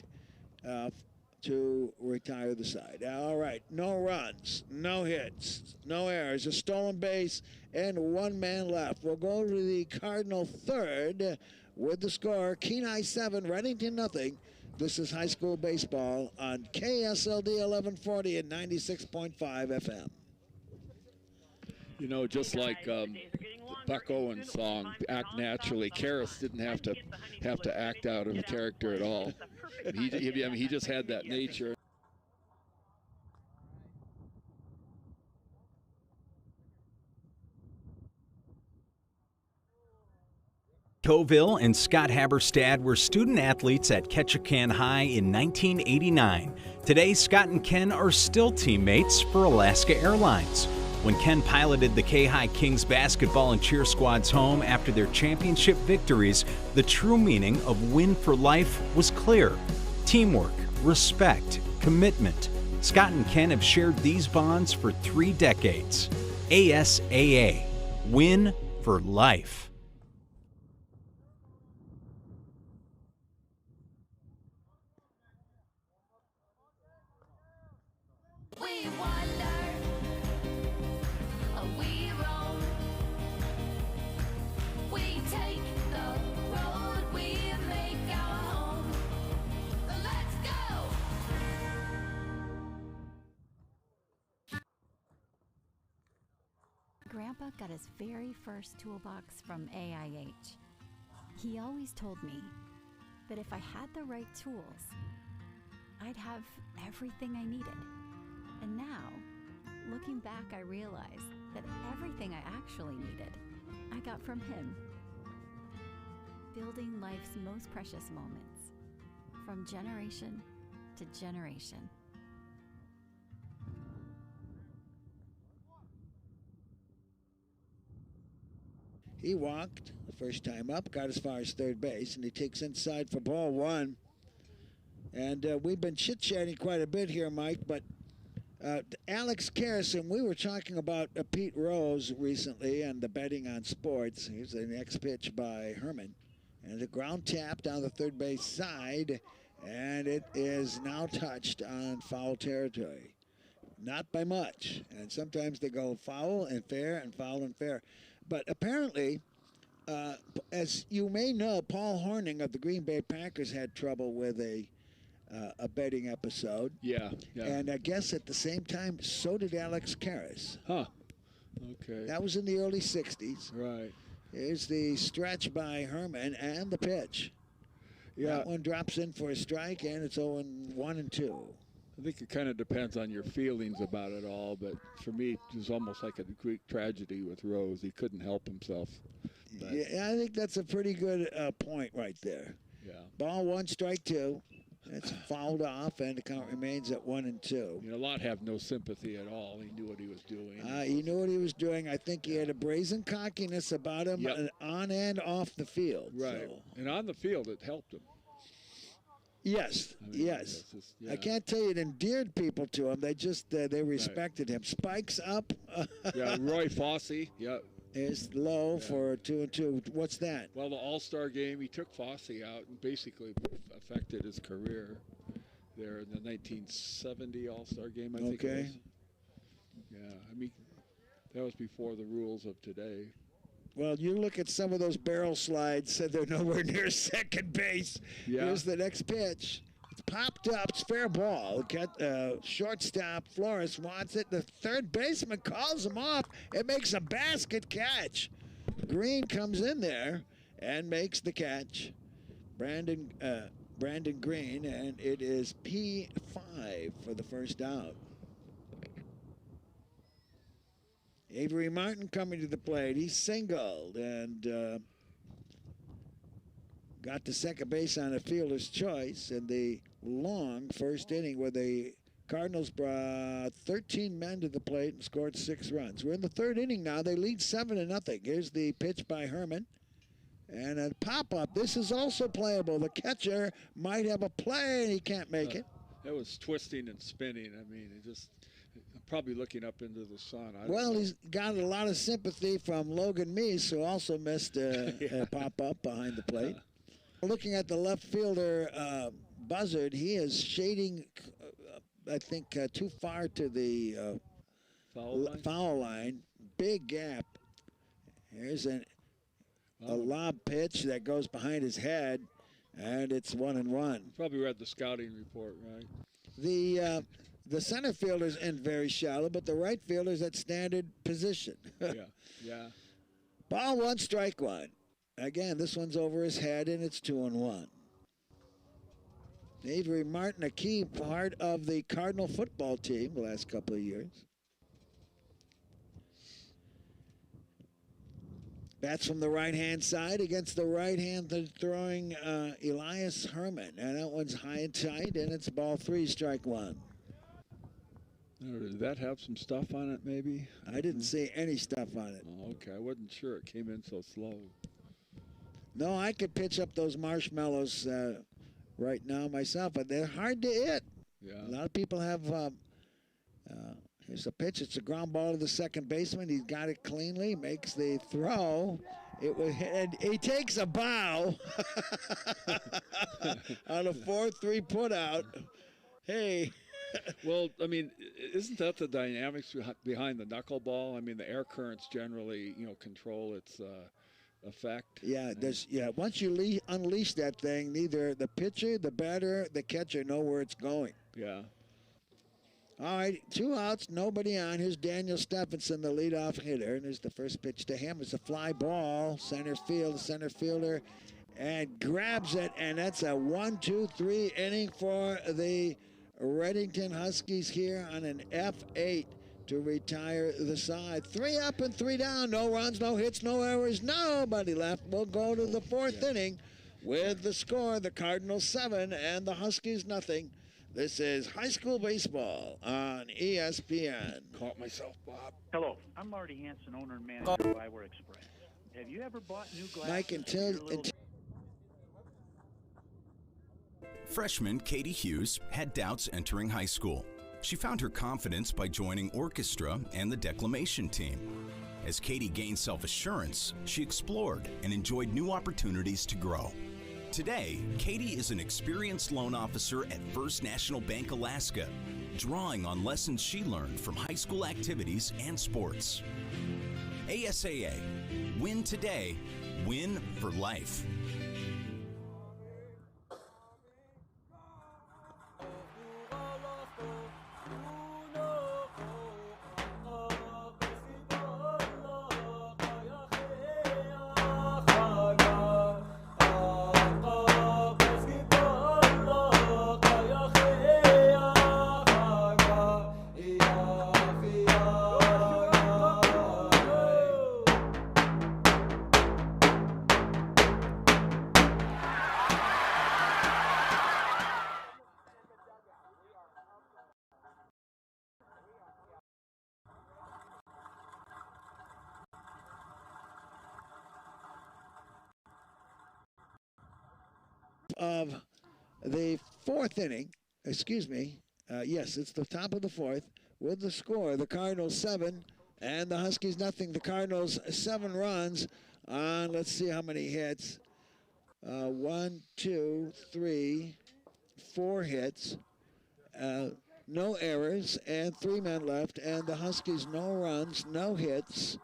to retire the side. All right, no runs, no hits, no errors, a stolen base, and one man left. We'll go to the Cardinal third with the score, Kenai 7, Redington nothing. This is high school baseball on KSLD 1140 and 96.5 FM. You know, just like the Buck Owens song, "Act Naturally," Karras didn't have to act out of character at all. He just had that nature. Coville and Scott Haberstad were student athletes at Ketchikan High in 1989. Today, Scott and Ken are still teammates for Alaska Airlines. When Ken piloted the K-High Kings basketball and cheer squads home after their championship victories, the true meaning of win for life was clear. Teamwork, respect, commitment. Scott and Ken have shared these bonds for 3 decades. ASAA, win for life. We wander, we roam, we take the road, we make our home. Let's go! Grandpa got his very first toolbox from AIH. He always told me that if I had the right tools, I'd have everything I needed. And now, looking back, I realize that everything I actually needed, I got from him. Building life's most precious moments, from generation to generation. He walked the first time up, got as far as third base, and he takes inside for ball 1. And we've been chit-chatting quite a bit here, Mike, but Alex Karras, and we were talking about Pete Rose recently and the betting on sports. Here's the next pitch by Herman. And the ground tap down the third base side, and it is now touched on foul territory. Not by much. And sometimes they go foul and fair and foul and fair. But apparently, as you may know, Paul Hornung of the Green Bay Packers had trouble with a betting episode. Yeah. And I guess at the same time, so did Alex Karras. Huh. Okay. That was in the early 60s. Right. Here's the stretch by Herman and the pitch. Yeah. That one drops in for a strike, and it's 0-1-2. I think it kind of depends on your feelings about it all, but for me, it was almost like a Greek tragedy with Rose. He couldn't help himself. But yeah, I think that's a pretty good point right there. Yeah. Ball 1, strike 2. It's fouled off, and the count remains at 1-2. You know, a lot have no sympathy at all. He knew what he was doing. He knew what he was doing. I think he had a brazen cockiness about him on and off the field. Right. So. And on the field, it helped him. Yes, yes. I can't tell you it endeared people to him. They just they respected him. Spikes up. Yeah, Roy Fossey. Yeah. Is low for 2-2. What's that? Well, the All-Star game, he took Fossey out and basically affected his career there in the 1970 All-Star game, I think it was. Yeah, I mean, that was before the rules of today. Well, you look at some of those barrel slides, said they're nowhere near second base. Yeah. Here's the next pitch. It's popped up. It's fair ball. Shortstop Flores wants it. The third baseman calls him off. It makes a basket catch. Green comes in there and makes the catch. Brandon Brandon Green, and it is P5 for the first out. Avery Martin coming to the plate. He's singled and got to second base on a fielder's choice in the long first inning where the Cardinals brought 13 men to the plate and scored 6 runs. We're in the third inning now. They lead 7-0. Here's the pitch by Herman. And a pop-up. This is also playable. The catcher might have a play, and he can't make it. It was twisting and spinning. I mean, it just probably looking up into the sun. Well, he's got a lot of sympathy from Logan Meese, who also missed a pop-up behind the plate. Looking at the left fielder, Buzzard, he is shading, I think, too far to the foul line. Big gap. Here's a lob pitch that goes behind his head, and it's 1-1. Probably read the scouting report, right? The center fielder's in very shallow, but the right fielder's at standard position. Yeah. Ball 1, strike 1. Again, this one's over his head, and it's 2-1. Avery Martin, a key part of the Cardinal football team the last couple of years. Bats from the right-hand side against the right-hand throwing Elias Herman. And that one's high and tight, and it's ball 3, strike 1. Did that have some stuff on it, maybe? I didn't see any stuff on it. Oh, okay. I wasn't sure. It came in so slow. No, I could pitch up those marshmallows right now myself, but they're hard to hit. Yeah. A lot of people have... here's a pitch. It's a ground ball to the second baseman. He's got it cleanly, makes the throw. And he takes a bow on a 4-3 putout. Hey. Well, I mean, isn't that the dynamics behind the knuckleball? I mean, the air currents generally, control its effect. Yeah, once you unleash that thing, neither the pitcher, the batter, the catcher know where it's going. Yeah. All right, 2 outs, nobody on. Here's Daniel Stephenson, the leadoff hitter. And there's the first pitch to him. It's a fly ball, center field, the center fielder, and grabs it. And that's a 1-2-3 inning for the Redington Huskies here on an F8 to retire the side. 3 up and 3 down. No runs, no hits, no errors, nobody left. We'll go to the 4th inning with the score, the Cardinals 7 and the Huskies nothing. This is high school baseball on ESPN. Caught myself, Bob. Hello, I'm Marty Hansen, owner and manager of Eyewear Express. Have you ever bought new glasses? Mike, Freshman Katie Hughes had doubts entering high school. She found her confidence by joining orchestra and the declamation team. As Katie gained self-assurance, she explored and enjoyed new opportunities to grow. Today, Katie is an experienced loan officer at First National Bank Alaska, drawing on lessons she learned from high school activities and sports. ASAA, win today, win for life. Of the 4th inning, yes, it's the top of the 4th with the score, the Cardinals 7 and the Huskies nothing. The Cardinals 7 runs on, let's see how many hits. 1, 2, 3, 4 hits, no errors, and 3 men left. And the Huskies no runs, no hits,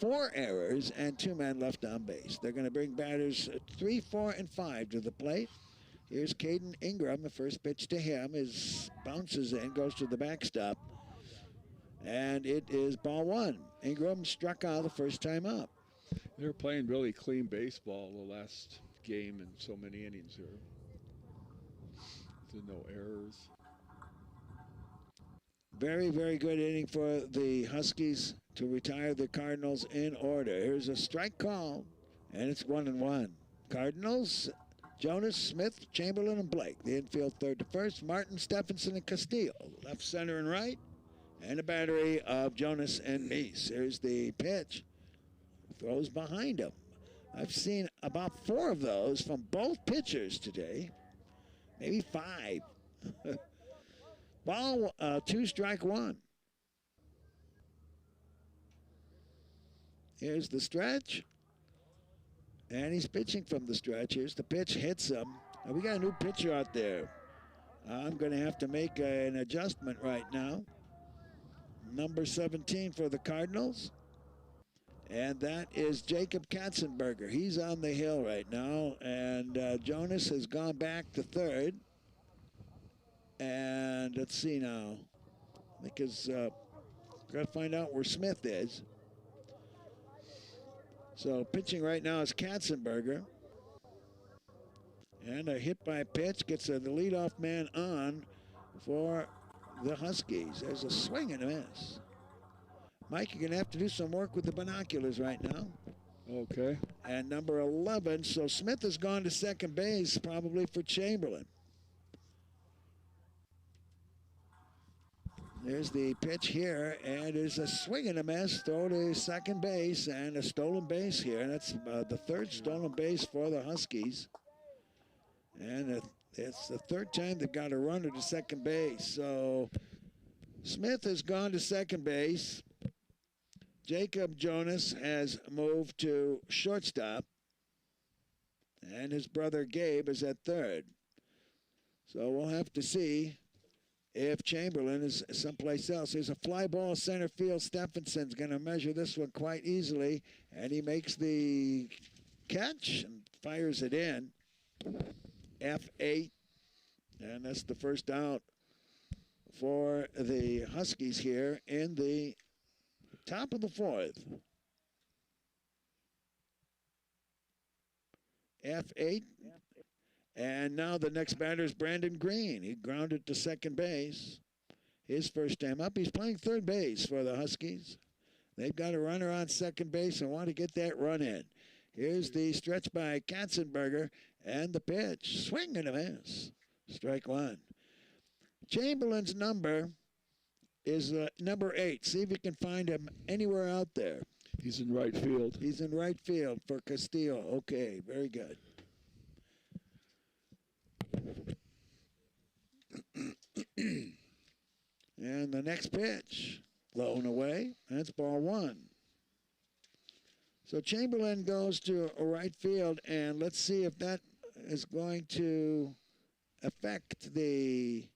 4 errors, and 2 men left on base. They're going to bring batters 3, 4, and 5 to the plate. Here's Caden Ingram. The first pitch to him bounces in, goes to the backstop, and it is ball 1. Ingram struck out the first time up. They're playing really clean baseball the last game in so many innings here. No errors. Very, very good inning for the Huskies to retire the Cardinals in order. Here's a strike call, and it's 1-1. Cardinals, Jonas, Smith, Chamberlain, and Blake. The infield third to first. Martin, Stephenson, and Castillo. Left, center, and right. And a battery of Jonas and Meese. Here's the pitch. Throws behind him. I've seen about 4 of those from both pitchers today. Maybe 5. Ball, 2 strike 1. Here's the stretch. And he's pitching from the stretch. Here's the pitch, hits him. Now we got a new pitcher out there. I'm going to have to make an adjustment right now. Number 17 for the Cardinals. And that is Jacob Katzenberger. He's on the hill right now. And Jonas has gone back to third. And let's see now. I think it's got to find out where Smith is. So pitching right now is Katzenberger. And a hit by pitch gets the leadoff man on for the Huskies. There's a swing and a miss. Mike, you're going to have to do some work with the binoculars right now. Okay. And number 11, so Smith has gone to second base probably for Chamberlain. There's the pitch here, and there's a swing and a miss, throw to second base, and a stolen base here. And that's the third stolen base for the Huskies. And it's the third time they got a runner to second base. So Smith has gone to second base. Jacob Jonas has moved to shortstop. And his brother Gabe is at third. So we'll have to see if Chamberlain is someplace else. There's a fly ball center field. Stephenson's going to measure this one quite easily. And he makes the catch and fires it in. F8. And that's the first out for the Huskies here in the top of the fourth. F8. And now the next batter is Brandon Green. He grounded to second base. His first time up. He's playing third base for the Huskies. They've got a runner on second base and want to get that run in. Here's the stretch by Katzenberger and the pitch. Swing and a miss. Strike 1. Chamberlain's number is number 8. See if you can find him anywhere out there. He's in right field. He's in right field for Castillo. Okay, very good. And the next pitch, low and away. That's ball 1. So Chamberlain goes to a right field, and let's see if that is going to affect the,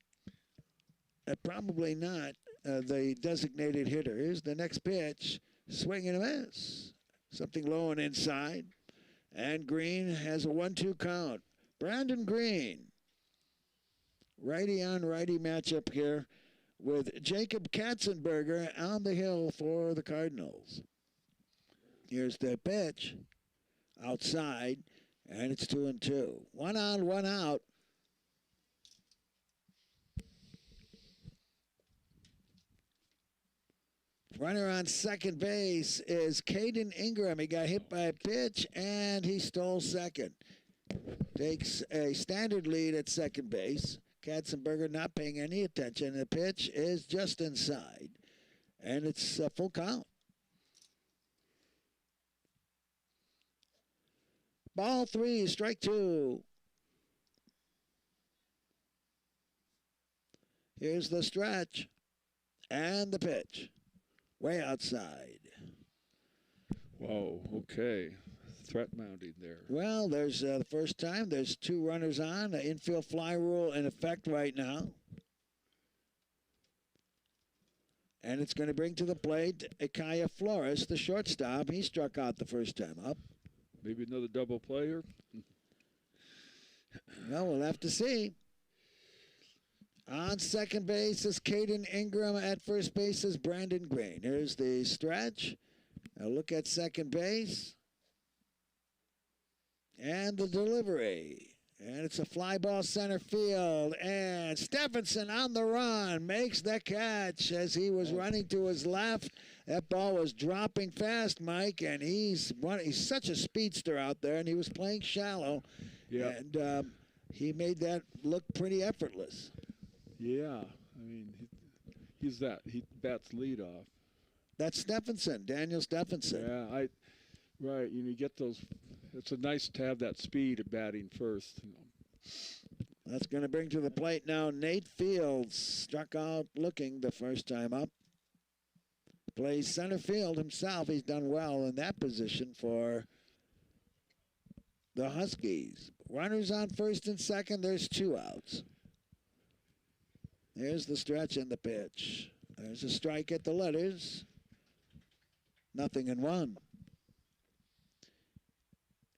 probably not, the designated hitter. Here's the next pitch, swing and a miss. Something low and inside. And Green has a 1-2 count. Brandon Green. Righty on righty matchup here with Jacob Katzenberger on the hill for the Cardinals. Here's the pitch outside, and it's 2-2. 1 on, 1 out. Runner on second base is Caden Ingram. He got hit by a pitch, and he stole second. Takes a standard lead at second base. Katzenberger not paying any attention. The pitch is just inside, and it's a full count. Ball 3, strike 2. Here's the stretch and the pitch. Way outside. Whoa, okay. Threat mounting there. Well, there's the first time. There's 2 runners on. The infield fly rule in effect right now. And it's going to bring to the plate Ikaya Flores, the shortstop. He struck out the first time up. Maybe another double player. Well, we'll have to see. On second base is Caden Ingram. At first base is Brandon Green. Here's the stretch. A look at second base. And the delivery. And it's a fly ball center field. And Stephenson on the run makes the catch as he was running to his left. That ball was dropping fast, Mike, and he's such a speedster out there, and he was playing shallow. Yeah. And he made that look pretty effortless. Yeah. I mean, he bats leadoff. That's Stephenson, Daniel Stephenson. Yeah, right. You get those. It's nice to have that speed at batting first. That's going to bring to the plate now Nate Fields. Struck out looking the first time up. Plays center field himself. He's done well in that position for the Huskies. Runners on first and second. There's 2 outs. There's the stretch and the pitch. There's a strike at the letters. 0-1.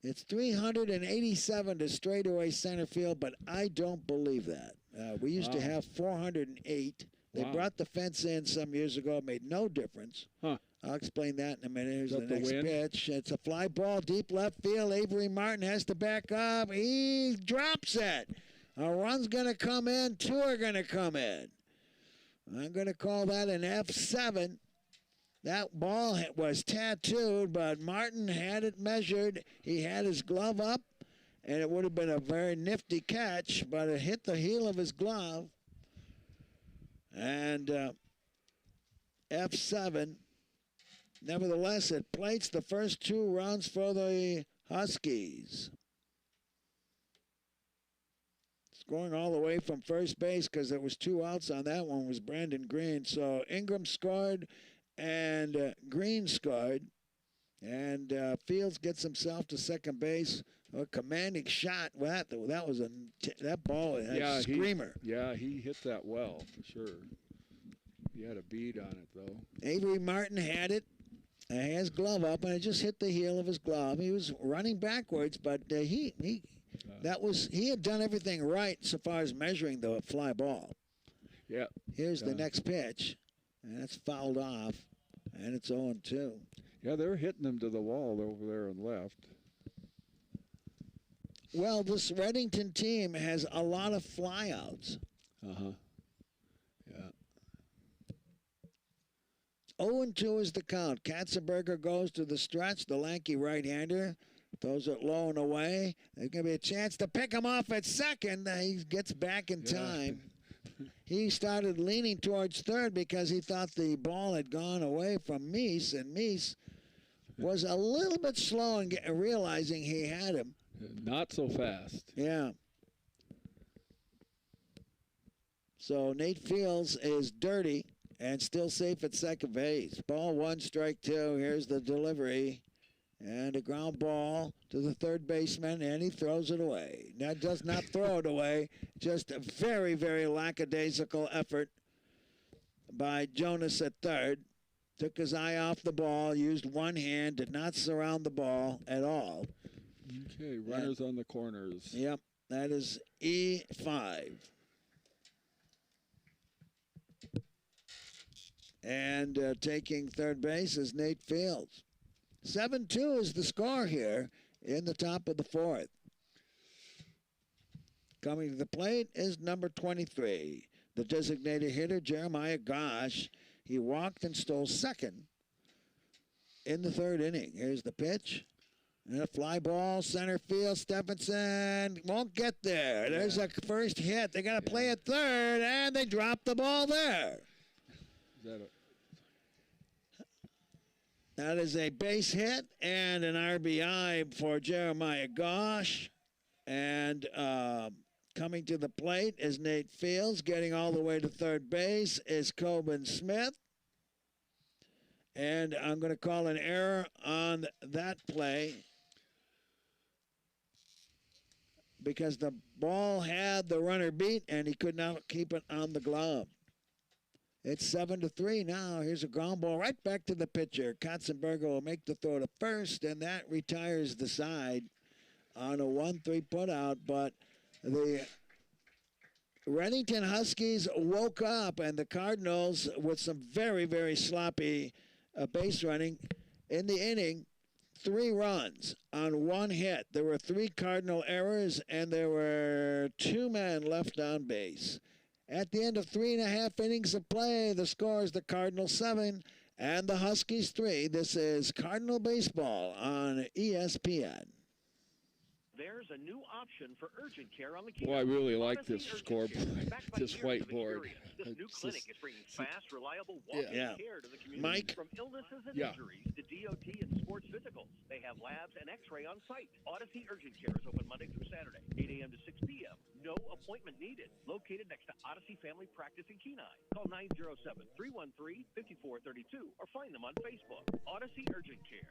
It's 387 to straightaway center field, but I don't believe that. We used to have 408. They brought the fence in some years ago. It made no difference. Huh. I'll explain that in a minute. Here's the the next wind? pitch. It's a fly ball, deep left field. Avery Martin has to back up. He drops it. A run's going to come in. 2 are going to come in. I'm going to call that an F7. That ball was tattooed, but Martin had it measured. He had his glove up, and it would have been a very nifty catch, but it hit the heel of his glove. And F7. Nevertheless, it plates the first 2 runs for the Huskies. Scoring all the way from first base because there was 2 outs on that one was Brandon Green. So Ingram scored and Green scored. And Fields gets himself to second base. A commanding shot. That was that ball had a screamer. He hit that well for sure. He had a bead on it though. Avery Martin had it. His glove up, and it just hit the heel of his glove. He was running backwards, but he had done everything right so far as measuring the fly ball. Yeah. Here's the next pitch, and that's fouled off, and it's 0-2. Yeah, they're hitting him to the wall over there on left. Well, this Redington team has a lot of flyouts. Yeah. 0-2 is the count. Katzenberger goes to the stretch, the lanky right-hander. Throws it low and away. There's going to be a chance to pick him off at second. He gets back in time. He started leaning towards third because he thought the ball had gone away from Meese, and Meese was a little bit slow in realizing he had him. Not so fast. Yeah. So Nate Fields is dirty and still safe at second base. Ball 1, strike 2. Here's the delivery. And a ground ball to the third baseman, and he throws it away. Now, does not throw it away. Just a very, very lackadaisical effort by Jonas at third. Took his eye off the ball, used one hand, did not surround the ball at all. Okay, runners on the corners. Yep, that is E5. And taking third base is Nate Fields. 7-2 is the score here in the top of the 4th. Coming to the plate is number 23, the designated hitter, Jeremiah Gosh. He walked and stole second in the 3rd inning. Here's the pitch. And a fly ball, center field. Stephenson won't get there. There's a first hit. They got to play at third, and they drop the ball there. That is a base hit and an RBI for Jeremiah Gosh. And coming to the plate is Nate Fields. Getting all the way to third base is Coben Smith. And I'm going to call an error on that play because the ball had the runner beat and he could not keep it on the glove. It's 7-3 now. Here's a ground ball right back to the pitcher. Katzenberger will make the throw to first, and that retires the side on a 1-3 putout. But the Redington Huskies woke up, and the Cardinals, with some very, very sloppy base running in the inning, 3 runs on 1 hit. There were 3 Cardinal errors, and there were 2 men left on base. At the end of 3.5 innings of play, the score is the Cardinals 7 and the Huskies 3. This is Cardinal Baseball on ESPN. There's a new option for urgent care on the Well, I really like Odyssey this Urgent scoreboard, Care, backed by this years of whiteboard. experience. This new It's clinic just- is bringing fast, reliable walk-in Yeah. care to the community. Mike? From illnesses and Yeah. injuries to DOT and sports physicals. They have labs and x-ray on site. Odyssey Urgent Care is open Monday through Saturday, 8 a.m. to 6 p.m. No appointment needed. Located next to Odyssey Family Practice in Kenai. Call 907-313-5432 or find them on Facebook. Odyssey Urgent Care.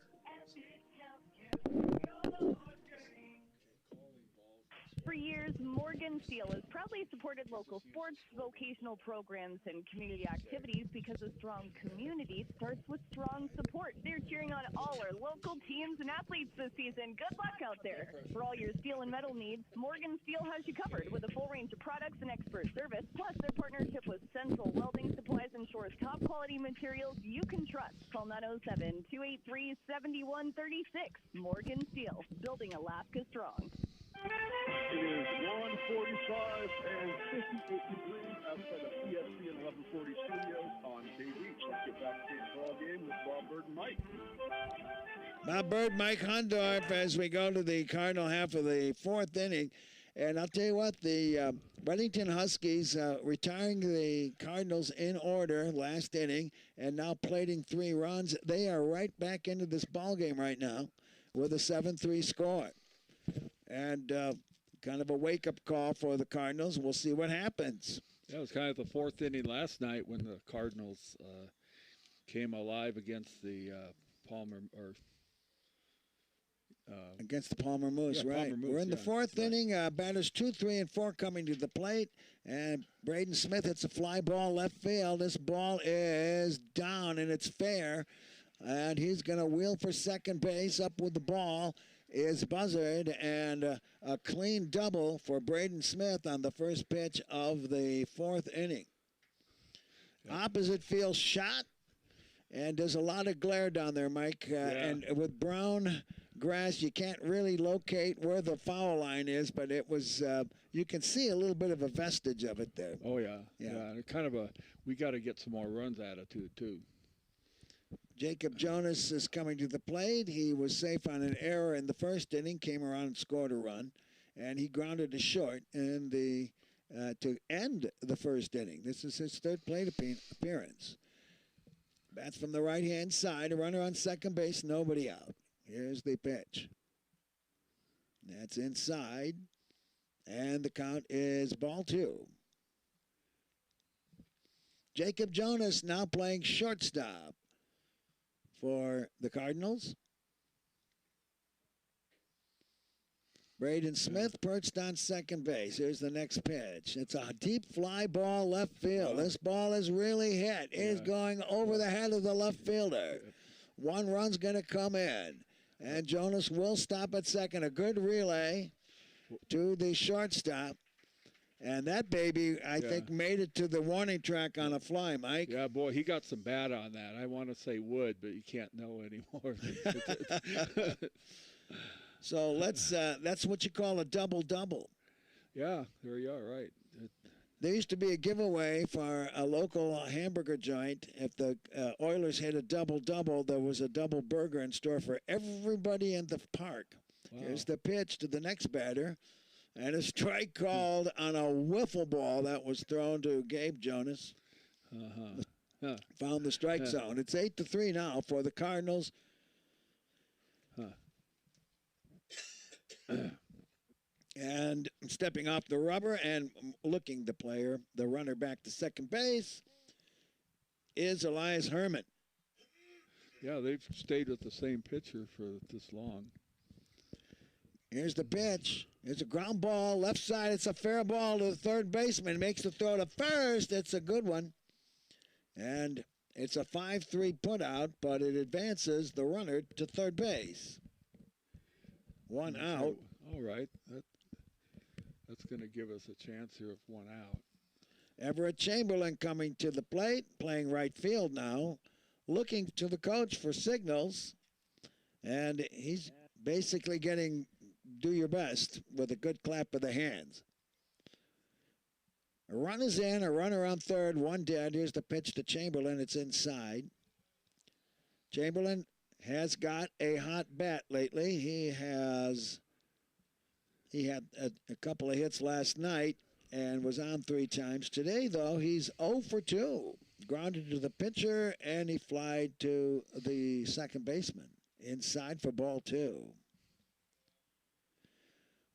For years, Morgan Steel has proudly supported local sports, vocational programs, and community activities because a strong community starts with strong support. They're cheering on all our local teams and athletes this season. Good luck out there. For all your steel and metal needs, Morgan Steel has you covered with a full range of products and expert service. Plus, their partnership with Central Welding Supplies ensures top-quality materials you can trust. Call 907-283-7136. Morgan Steel, building Alaska strong. It is 1:45 and 58 degrees outside of ESPN 1140 studios on KV. Let's get back to the ball game with Bob Bird and Mike. Bob Bird, Mike Hundorf, as we go to the Cardinal half of the 4th inning. And I'll tell you what, the Redington Huskies retiring the Cardinals in order last inning and now plating 3 runs. They are right back into this ball game right now with a 7-3 score. And kind of a wake-up call for the Cardinals. We'll see what happens. Yeah, it was kind of the 4th inning last night when the Cardinals came alive against the against the Palmer Moose, yeah, right? Palmer Moose, We're in the yeah, 4th inning. Batters 2, 3, and 4 coming to the plate. And Braden Smith hits a fly ball left field. This ball is down, and it's fair. And he's going to wheel for second base. Up with the ball is Buzzard, and a clean double for Braden Smith on the first pitch of the 4th inning. Yep. Opposite field shot, and there's a lot of glare down there, Mike. And with brown grass, you can't really locate where the foul line is, but it was you can see a little bit of a vestige of it there. Oh, yeah. And kind of we got to get some more runs attitude, too. Jacob Jonas is coming to the plate. He was safe on an error in the 1st inning, came around and scored a run, and he grounded to short in the to end the 1st inning. This is his 3rd plate appearance. Bats from the right-hand side, a runner on second base, nobody out. Here's the pitch. That's inside, and the count is ball 2. Jacob Jonas now playing shortstop for the Cardinals. Braden Smith perched on second base. Here's the next pitch. It's a deep fly ball left field. This ball is really hit. It is going over the head of the left fielder. 1 run's going to come in. And Jonas will stop at second. A good relay to the shortstop. And that baby, I think, made it to the warning track on a fly, Mike. Yeah, boy, he got some bat on that. I want to say wood, but you can't know anymore. So that's what you call a double-double. Yeah, there you are, right. There used to be a giveaway for a local hamburger joint. If the Oilers hit a double-double, there was a double burger in store for everybody in the park. Wow. Here's the pitch to the next batter. And a strike called on a wiffle ball that was thrown to Gabe Jonas. Found the strike zone. It's 8-3 now for the Cardinals. And stepping off the rubber and looking the runner back to second base is Elias Herman. Yeah, they've stayed with the same pitcher for this long. Here's the pitch. It's a ground ball, left side. It's a fair ball to the third baseman. Makes the throw to first. It's a good one. And it's a 5-3 putout, but it advances the runner to third base. 1 out. All right. That's going to give us a chance here of 1 out. Everett Chamberlain coming to the plate, playing right field now, looking to the coach for signals. And he's basically getting do your best with a good clap of the hands. A run is in, a runner on third, one dead. Here's the pitch to Chamberlain. It's inside. Chamberlain has got a hot bat lately. He had a couple of hits last night and was on 3 times. Today, though, he's 0 for 2. Grounded to the pitcher, and he flied to the second baseman. Inside for ball 2.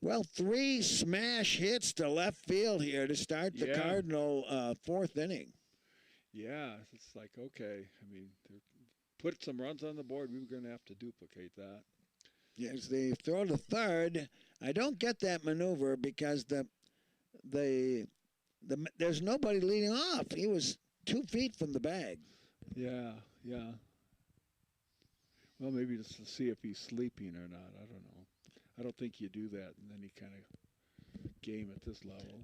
Well, 3 smash hits to left field here to start the Cardinal 4th inning. Yeah, it's like, okay. I mean, put some runs on the board. We were going to have to duplicate that. Yes, the throw to third. I don't get that maneuver because there's nobody leading off. He was 2 feet from the bag. Yeah. Well, maybe just to see if he's sleeping or not. I don't know. I don't think you do that in any kind of game at this level.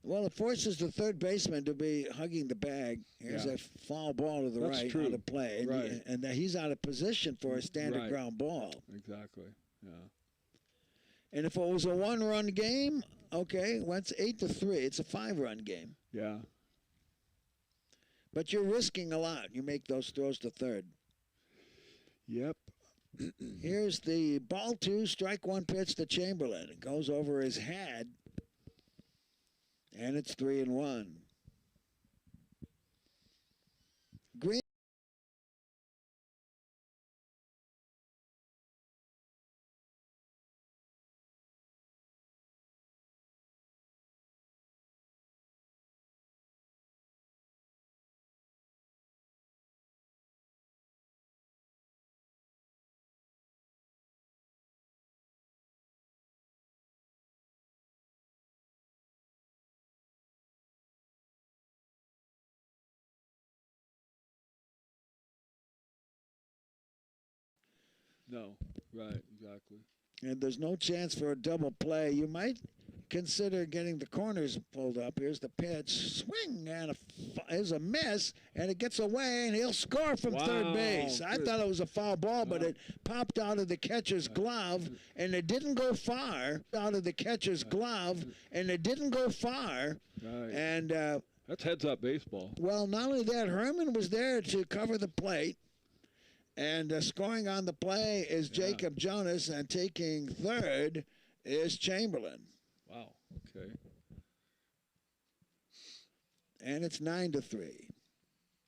Well, it forces the third baseman to be hugging the bag. Here's a foul ball to the right on the play. And he's out of position for a standard ground ball. Exactly, yeah. And if it was a 1-run game, okay, well, it's 8-3. It's a 5-run game. Yeah. But you're risking a lot. You make those throws to third. Yep. Here's the ball 2, strike 1 pitch to Chamberlain. It goes over his head. And it's 3-1. Green. No, right, exactly. And there's no chance for a double play. You might consider getting the corners pulled up. Here's the pitch. Swing, and there's a miss, and it gets away, and he'll score from third base. I thought it was a foul ball, but it popped out of the catcher's glove, and it didn't go far. Out of the catcher's glove, and it didn't go far. Right. And that's heads-up baseball. Well, not only that, Herman was there to cover the plate. And scoring on the play is Jacob Jonas, and taking third is Chamberlain. Wow, okay. And it's 9-3.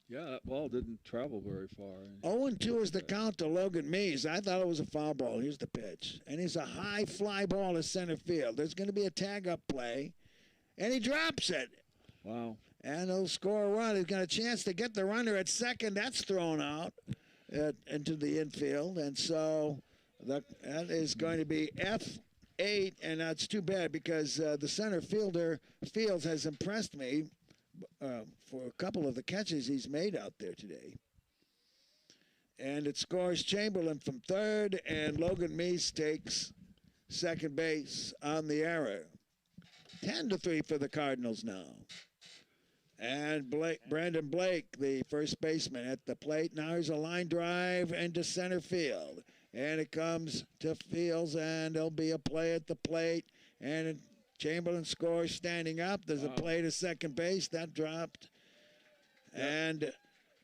Yeah, that ball didn't travel very far. 0-2 is the count to Logan Mees. I thought it was a foul ball. Here's the pitch. And he's a high fly ball to center field. There's going to be a tag-up play, and he drops it. Wow. And he'll score a run. He's got a chance to get the runner at second. That's thrown out into the infield, and so that is going to be F8, and that's too bad because the center fielder Fields has impressed me for a couple of the catches he's made out there today. And it scores Chamberlain from third, and Logan Meese takes second base on the error. 10-3 for the Cardinals now. And Brandon Blake, the first baseman, at the plate. Now here's a line drive into center field. And it comes to Fields, and there'll be a play at the plate. And Chamberlain scores standing up. There's a play to second base. That dropped. Yep. And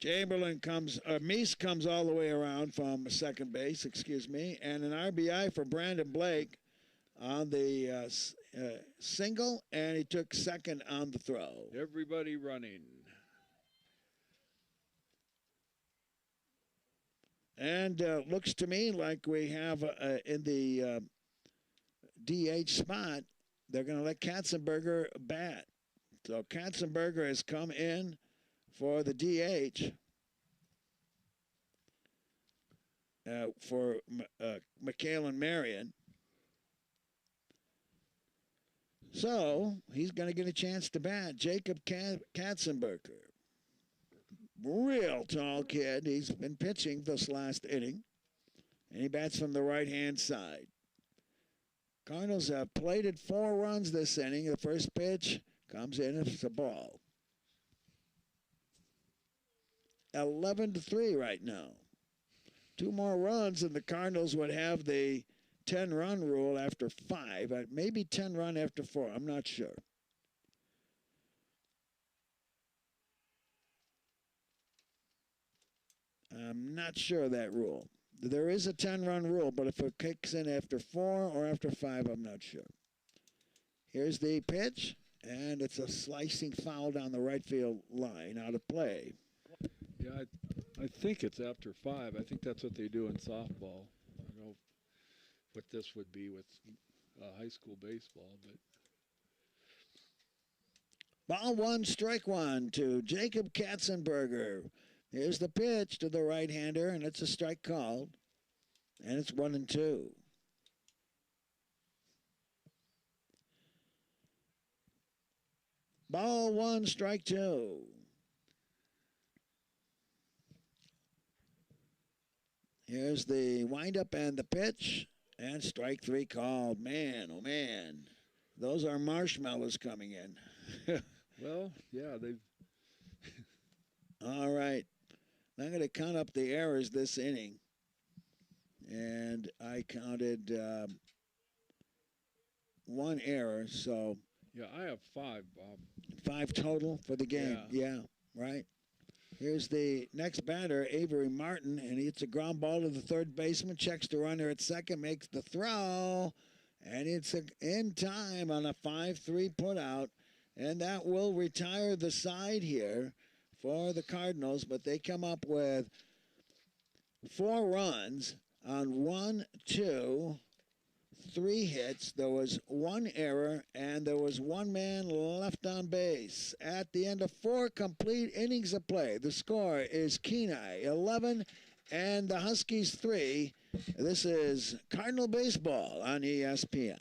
Chamberlain Meese comes all the way around from second base, and an RBI for Brandon Blake on the single, and he took second on the throw. Everybody running. And looks to me like we have in the DH spot, they're going to let Katzenberger bat. So Katzenberger has come in for the DH for Michael Marion. So he's going to get a chance to bat. Jacob Katzenberger. Real tall kid. He's been pitching this last inning. And he bats from the right-hand side. Cardinals have plated 4 runs this inning. The first pitch comes in. It's a ball. 11-3 right now. 2 more runs, and the Cardinals would have the 10-run rule after 5. Maybe 10 run after 4. I'm not sure. I'm not sure of that rule. There is a 10-run rule, but if it kicks in after 4 or after 5, I'm not sure. Here's the pitch, and it's a slicing foul down the right field line, out of play. Yeah, I think it's after 5. I think that's what they do in softball. I don't know what this would be with high school baseball, but. Ball 1, strike 1 to Jacob Katzenberger. Here's the pitch to the right-hander, and it's a strike called. And it's 1-2. Ball 1, strike 2. Here's the windup and the pitch, and strike 3 called. Man, oh man, those are marshmallows coming in. Well, yeah, they've. All right. I'm going to count up the errors this inning. And I counted 1 error, so. Yeah, I have 5, Bob. 5 total for the game. Yeah, right. Here's the next batter, Avery Martin, and he hits a ground ball to the third baseman, checks the runner at second, makes the throw, and it's in time on a 5-3 putout. And that will retire the side here for the Cardinals, but they come up with 4 runs on 1, 2, 3 hits. There was 1 error, and there was 1 man left on base. At the end of 4 complete innings of play, the score is Kenai 11 and the Huskies 3. This is Cardinal Baseball on ESPN.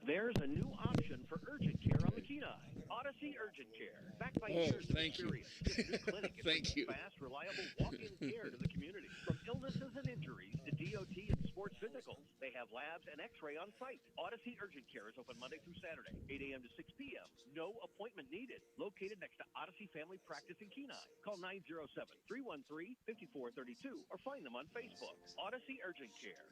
There's a new option for urgent care on the Kenai. Odyssey Urgent Care. Backed by years of experience. This new clinic brings fast, reliable walk-in care to the community. From illnesses and injuries to DOT and sports physicals. They have labs and x-ray on site. Odyssey Urgent Care is open Monday through Saturday, 8 a.m. to 6 p.m. No appointment needed. Located next to Odyssey Family Practice in Kenai. Call 907-313-5432 or find them on Facebook. Odyssey Urgent Care.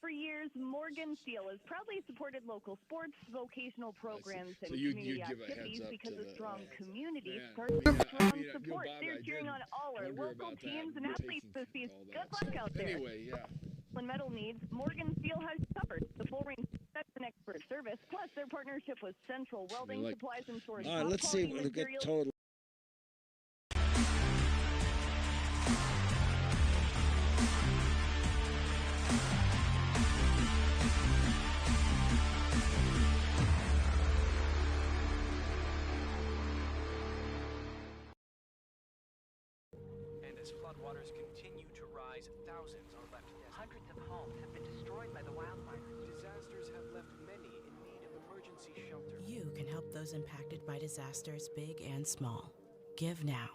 For years, Morgan Steel has proudly supported local sports, vocational programs, and So you community give a heads activities up because to a the strong community man. starts Yeah, with strong you know, support. Bob, They're I cheering did on all our wonder local about that. teams and You're athletes this taking season. all Good that luck out there. Anyway, yeah. When metal needs, Morgan Steel has you covered. The full range sets and expert service, plus their partnership with Central Welding like- Supplies and Stores. All right, let's see what we get total. And as floodwaters continue to rise, thousands are left desolate. Hundreds of homes have been destroyed by the wildfires. Disasters have left many in need of emergency shelter. You can help those impacted by disasters, big and small. Give now.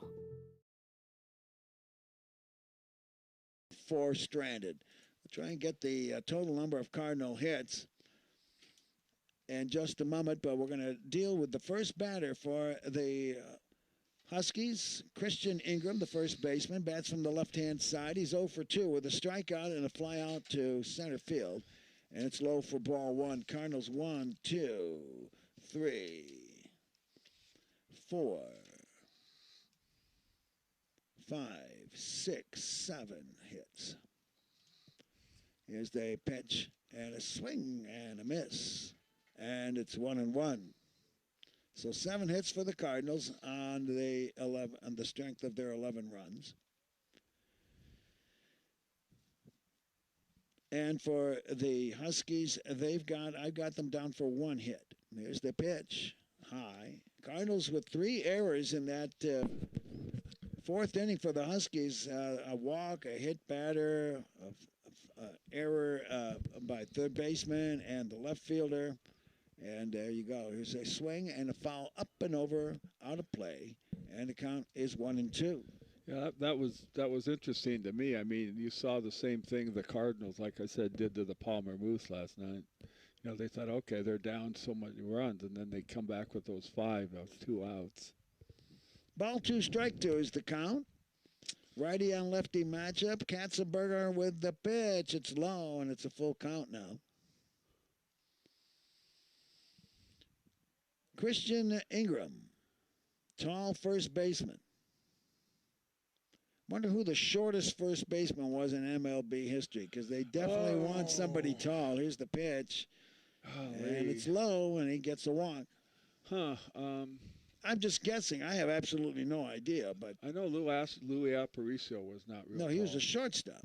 4 stranded. We'll try and get the total number of Cardinal hits in just a moment, but we're going to deal with the first batter for the Huskies. Christian Ingram, the first baseman, bats from the left-hand side. He's 0 for 2 with a strikeout and a fly out to center field. And it's low for ball 1. Cardinals 1, 2, 3, 4, 5, 6, 7 hits. Here's the pitch and a swing and a miss. And it's 1-1. So 7 hits for the Cardinals on the strength of their 11 runs. And for the Huskies, I've got them down for 1 hit. Here's the pitch, high. Cardinals with 3 errors in that 4th inning for the Huskies. A walk, a hit batter, error by third baseman and the left fielder. And there you go. Here's a swing and a foul up and over, out of play, and the count is 1-2. Yeah, that was interesting to me. I mean, you saw the same thing the Cardinals, like I said, did to the Palmer Moose last night. You know, they thought, okay, they're down so many runs, and then they come back with those 5, those 2 outs. Ball 2, strike 2 is the count. Righty on lefty matchup. Katzenberger with the pitch. It's low, and it's a full count now. Christian Ingram, tall first baseman. Wonder who the shortest first baseman was in MLB history, because they definitely want somebody tall. Here's the pitch. And it's low, and he gets a walk. I'm just guessing. I have absolutely no idea. But I know Louis Aparicio was not real No, he was tall. a shortstop.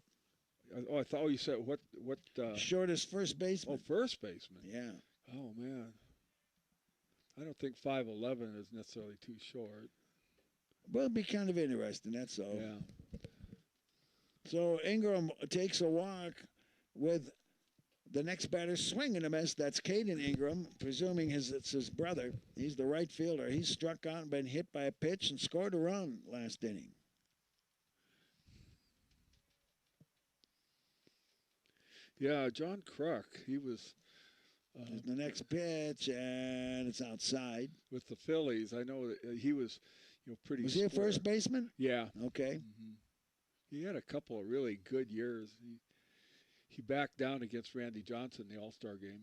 Oh, I thought you said what? Shortest first baseman. Oh, first baseman. Yeah. Oh, man. I don't think 5'11" is necessarily too short. Well, it'd be kind of interesting, that's all. Yeah. So Ingram takes a walk with the next batter swinging a miss. That's Caden Ingram, presuming it's his brother. He's the right fielder. He's struck out and been hit by a pitch and scored a run last inning. Yeah, John Kruk, he was... the next pitch, and it's outside. With the Phillies, I know that he was, pretty. Was he a first baseman? Yeah. Okay. Mm-hmm. He had a couple of really good years. He backed down against Randy Johnson in the All-Star game.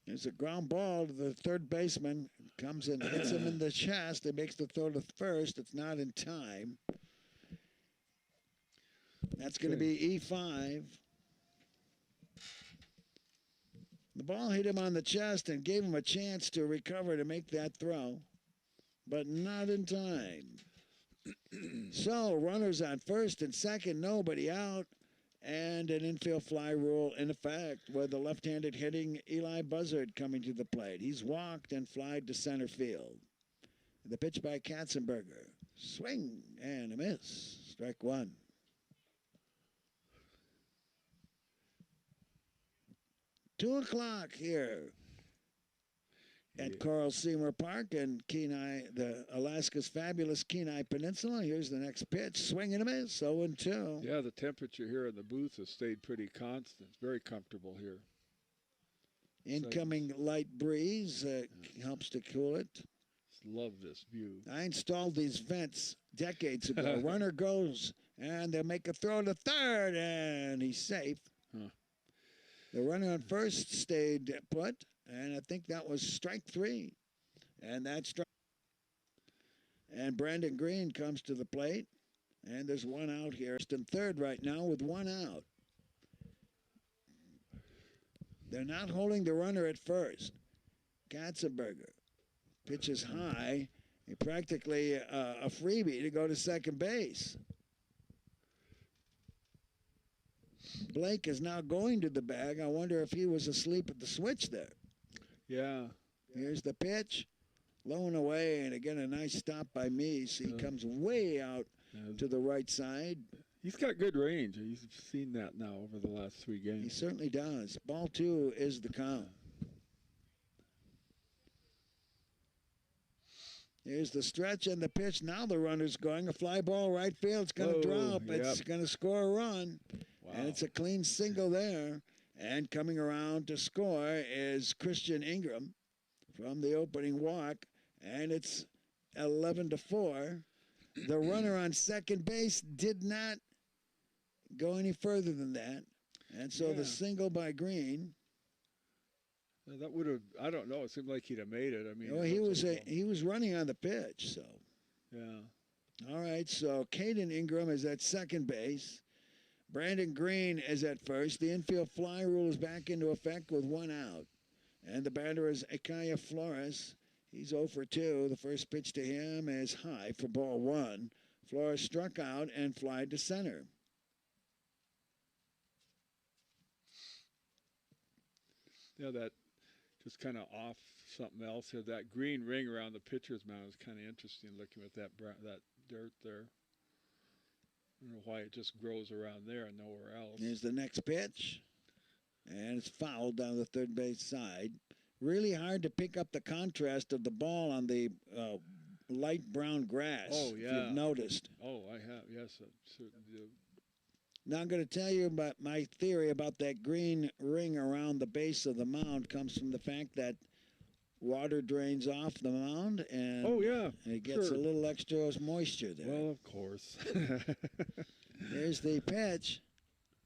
There's a ground ball to the third baseman. Comes and hits him in the chest. It makes the throw to first. It's not in time. That's going to be E5. The ball hit him on the chest and gave him a chance to recover to make that throw, but not in time. So runners on first and second, nobody out, and an infield fly rule in effect with the left-handed hitting Eli Buzzard coming to the plate. He's walked and flied to center field. The pitch by Katzenberger. Swing and a miss. Strike one. Two o'clock here at Carl Seymour Park in Kenai, Alaska's fabulous Kenai Peninsula. Here's the next pitch. Swing and a miss. 0-2. Yeah, the temperature here in the booth has stayed pretty constant. It's very comfortable here. Incoming light breeze helps to cool it. Just love this view. I installed these vents decades ago. Runner goes, and they'll make a throw to third, and he's safe. Huh. The runner on first stayed put, and I think that was strike three. And that's strike. And Brandon Green comes to the plate, and there's one out here. It's in third right now with one out. They're not holding the runner at first. Katzenberger pitches high, practically a freebie to go to second base. Blake is now going to the bag. I wonder if he was asleep at the switch there. Yeah. Here's the pitch. Low and away, and again, a nice stop by Meese. He comes way out to the right side. He's got good range. He's seen that now over the last 3 games. He certainly does. Ball 2 is the count. Here's the stretch and the pitch. Now the runner's going. A fly ball right field. It's going to drop. Yep. It's going to score a run. Wow. And it's a clean single there. And coming around to score is Christian Ingram from the opening walk. And it's 11-4. The runner on second base did not go any further than that. And so the single by Green. That would have, I don't know, it seemed like he'd have made it. I mean, well, he was running on the pitch, so. Yeah. All right, so Caden Ingram is at second base. Brandon Green is at first. The infield fly rule is back into effect with one out. And the batter is Akaya Flores. He's 0 for 2. The first pitch to him is high for ball 1. Flores struck out and flied to center. Yeah, that just kind of off something else here. That green ring around the pitcher's mound is kind of interesting looking at that dirt there. I don't know why it just grows around there and nowhere else. Here's the next pitch. And it's fouled down the third base side. Really hard to pick up the contrast of the ball on the light brown grass. Oh, yeah. If you've noticed. Oh, I have. Yes, I certainly do. Now I'm going to tell you about my theory about that green ring around the base of the mound comes from the fact that water drains off the mound, and it gets a little extra moisture there. Well, of course. There's the pitch,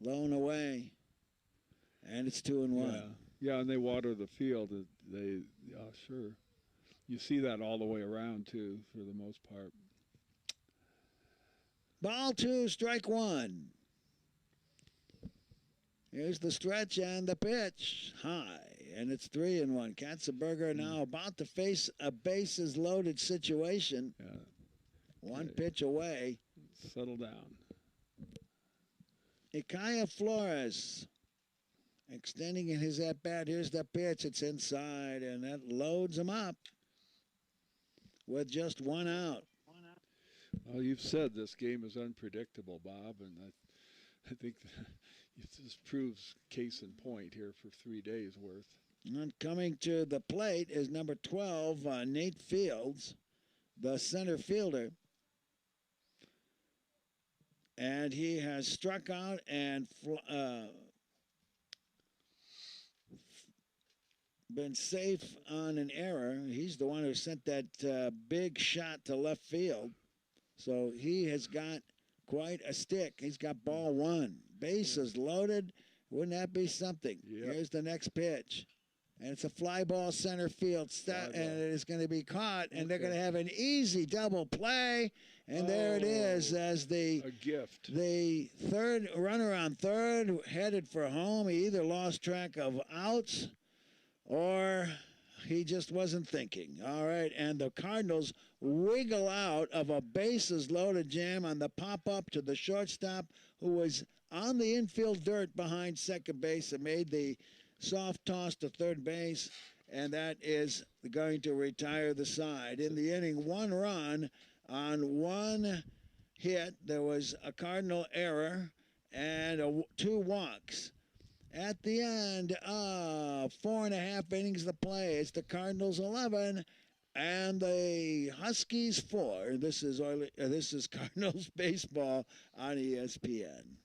low and away, and it's 2-1. Yeah, and they water the field. Sure. You see that all the way around too, for the most part. Ball 2, strike 1. Here's the stretch and the pitch, high, and it's 3-1. Katzenberger now about to face a bases-loaded situation. One pitch away. Settle down. Ikaya Flores extending in his at-bat. Here's the pitch. It's inside, and that loads him up with just 1 out. Well, you've said this game is unpredictable, Bob, and I think this proves case in point here for 3 days worth. And coming to the plate is number 12, Nate Fields, the center fielder. And he has struck out and been safe on an error. He's the one who sent that big shot to left field. So he has got quite a stick. He's got ball 1. Bases loaded. Wouldn't that be something? Here's the next pitch. And it's a fly ball center field. And it is going to be caught. And they're going to have an easy double play. And there it is as a gift. The third runner on third headed for home. He either lost track of outs or he just wasn't thinking. All right, and the Cardinals wiggle out of a bases-loaded jam on the pop-up to the shortstop, who was on the infield dirt behind second base and made the soft toss to third base, and that is going to retire the side. In the inning, 1 run on 1 hit. There was a Cardinal error and 2 walks. At the end of 4.5 innings of play, it's the Cardinals 11 and the Huskies 4. This is Cardinals baseball on ESPN.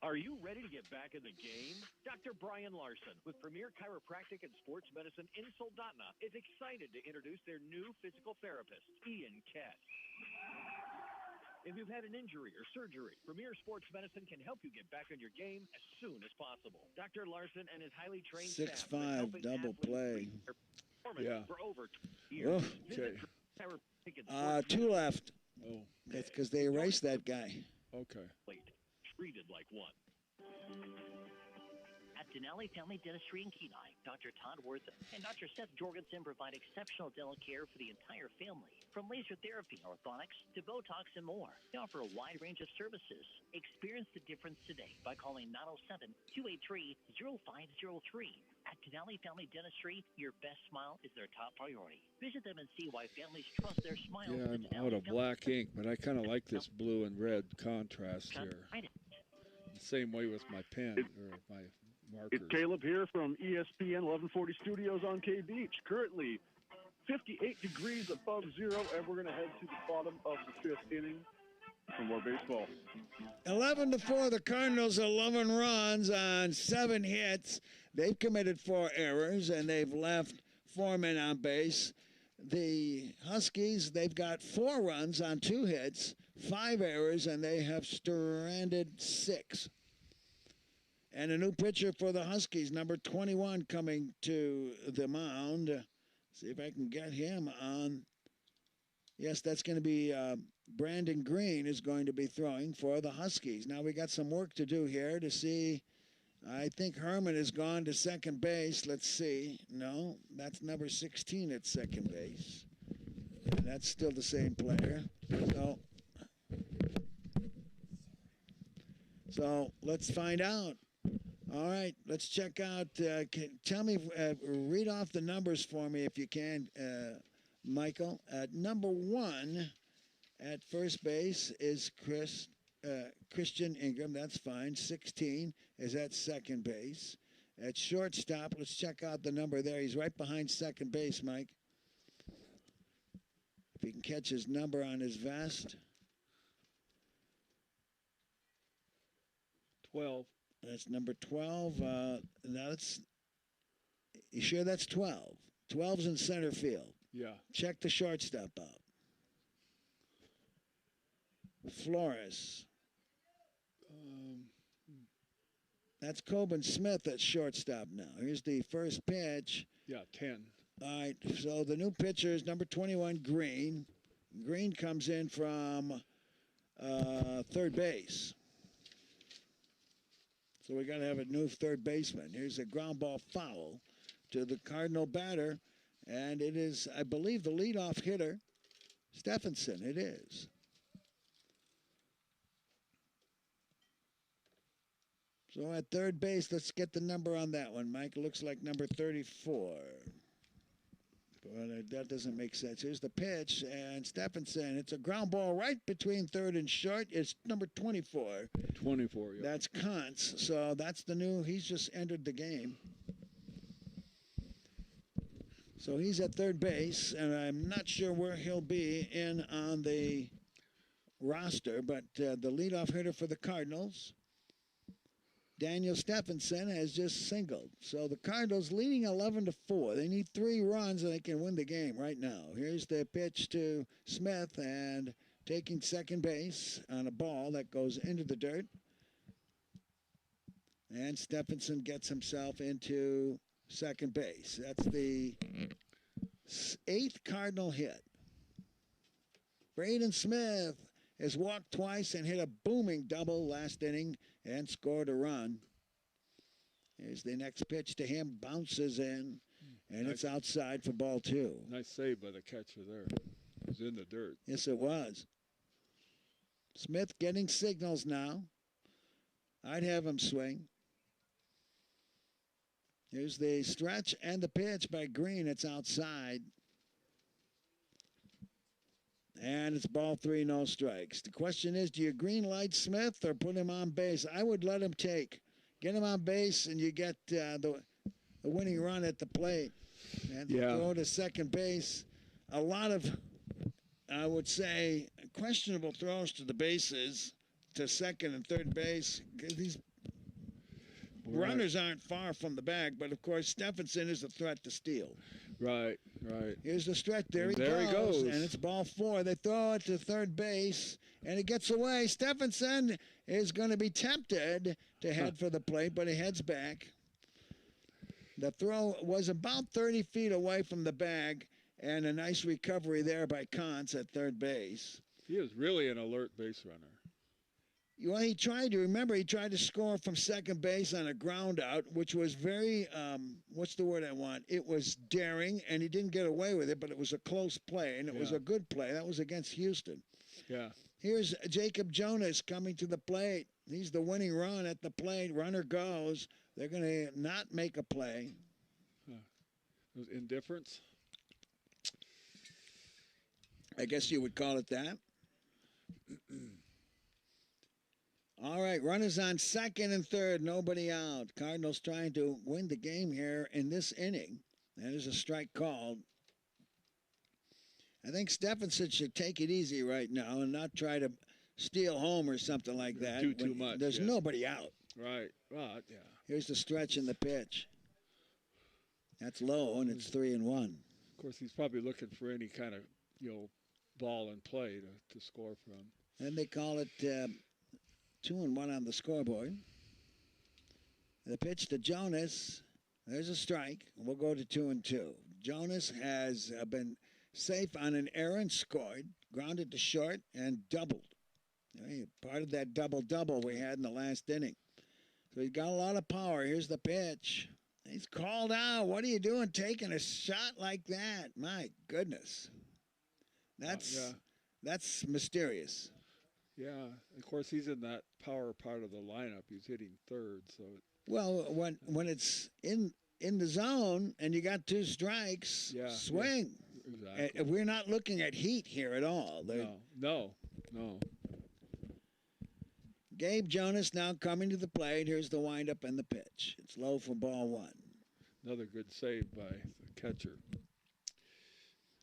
Are you ready to get back in the game? Dr. Brian Larson with Premier Chiropractic and Sports Medicine in Soldotna is excited to introduce their new physical therapist, Ian Kett. If you've had an injury or surgery, Premier Sports Medicine can help you get back on your game as soon as possible. Dr. Larson and his highly trained staff have been 6-5 helping double athletes play. reach their performance for over 2 years. Okay. Visit Chiropractic and Sports 2 left. Oh. That's because they erased that guy. Okay. treated like one. At Denali Family Dentistry in Kenai, Dr. Todd Worth and Dr. Seth Jorgensen provide exceptional dental care for the entire family. From laser therapy, orthodontics, to Botox and more, they offer a wide range of services. Experience the difference today by calling 907-283-0503. At Denali Family Dentistry, your best smile is their top priority. Visit them and see why families trust their smile. Yeah, I'm out of black ink, but I kind of like this blue and red contrast here. The same way with my pen or my markers. It's Caleb here from ESPN 1140 Studios on K Beach. Currently 58 degrees above zero, and we're going to head to the bottom of the 5th inning for more baseball. 11-4, the Cardinals, 11 runs on 7 hits. They've committed 4 errors, and they've left 4 men on base. The Huskies, they've got 4 runs on 2 hits, 5 errors, and they have stranded 6. And a new pitcher for the Huskies, number 21, coming to the mound. See if I can get him on. Yes, that's going to be Brandon Green is going to be throwing for the Huskies. Now we got some work to do here to see. I think Herman has gone to second base. Let's see. No, that's number 16 at second base. And that's still the same player. So let's find out. All right, let's check out. Tell me, read off the numbers for me if you can, Michael. Number 1 at first base is Christian Ingram. That's fine. 16 is at second base. At shortstop, let's check out the number there. He's right behind second base, Mike. If you can catch his number on his vest. 12. That's number 12. You sure that's 12? 12's in center field. Yeah. Check the shortstop out. Flores. That's Coben Smith at shortstop now. Here's the first pitch. Yeah, 10. All right, so the new pitcher is number 21, Green. Green comes in from third base. So we got to have a new third baseman. Here's a ground ball foul to the Cardinal batter, and it is, I believe, the leadoff hitter, Stephenson. It is. So at third base, let's get the number on that one, Mike. It looks like number 34. But that doesn't make sense. Here's the pitch, and Stephenson. It's a ground ball right between third and short. It's number 24. 24, yeah. That's Kuntz. So that's the new, he's just entered the game. So he's at third base, and I'm not sure where he'll be in on the roster, but the leadoff hitter for the Cardinals, Daniel Stephenson, has just singled. So the Cardinals leading 11-4. They need 3 runs and they can win the game right now. Here's the pitch to Smith, and taking second base on a ball that goes into the dirt. And Stephenson gets himself into second base. That's the 8th Cardinal hit. Braden Smith has walked twice and hit a booming double last inning and scored a run. Here's the next pitch to him, bounces in, and it's outside for ball 2. Nice save by the catcher there. It was in the dirt. Yes, it was. Smith getting signals now. I'd have him swing. Here's the stretch and the pitch by Green. It's outside. And it's ball 3, no strikes. The question is, do you green light Smith or put him on base? I would let him take. Get him on base, and you get the winning run at the plate. And throw to second base. A lot of, I would say, questionable throws to the bases, to second and third base. These runners aren't far from the bag, but, of course, Stephenson is a threat to steal. Right, right. Here's the stretch. There he goes. And it's ball 4. They throw it to third base, and it gets away. Stephenson is going to be tempted to head for the plate, but he heads back. The throw was about 30 feet away from the bag, and a nice recovery there by Kuntz at third base. He is really an alert base runner. Well, he tried to score from second base on a ground out, which was very, what's the word I want? It was daring, and he didn't get away with it, but it was a close play, and it was a good play. That was against Houston. Yeah. Here's Jacob Jonas coming to the plate. He's the winning run at the plate. Runner goes. They're going to not make a play. It was indifference? I guess you would call it that. All right, runners on second and third, nobody out. Cardinals trying to win the game here in this inning. That is a strike called. I think Stephenson should take it easy right now and not try to steal home or something like that. Do too much. There's nobody out. Right. Well, yeah. Here's the stretch and the pitch. That's low, and it's 3-1. Of course, he's probably looking for any kind of, ball and play to score from. And they call it 2-1 on the scoreboard. The pitch to Jonas. There's a strike. We'll go to 2-2. Jonas has been safe on an error and scored, grounded to short, and doubled. Part of that double-double we had in the last inning. So he's got a lot of power. Here's the pitch. He's called out. What are you doing taking a shot like that? My goodness. That's mysterious. Yeah, of course, he's in that power part of the lineup. He's hitting third, so. Well, when it's in the zone and you got 2 strikes, swing. Yeah, exactly. We're not looking at heat here at all. No. Gabe Jonas now coming to the plate. Here's the windup and the pitch. It's low for ball 1. Another good save by the catcher.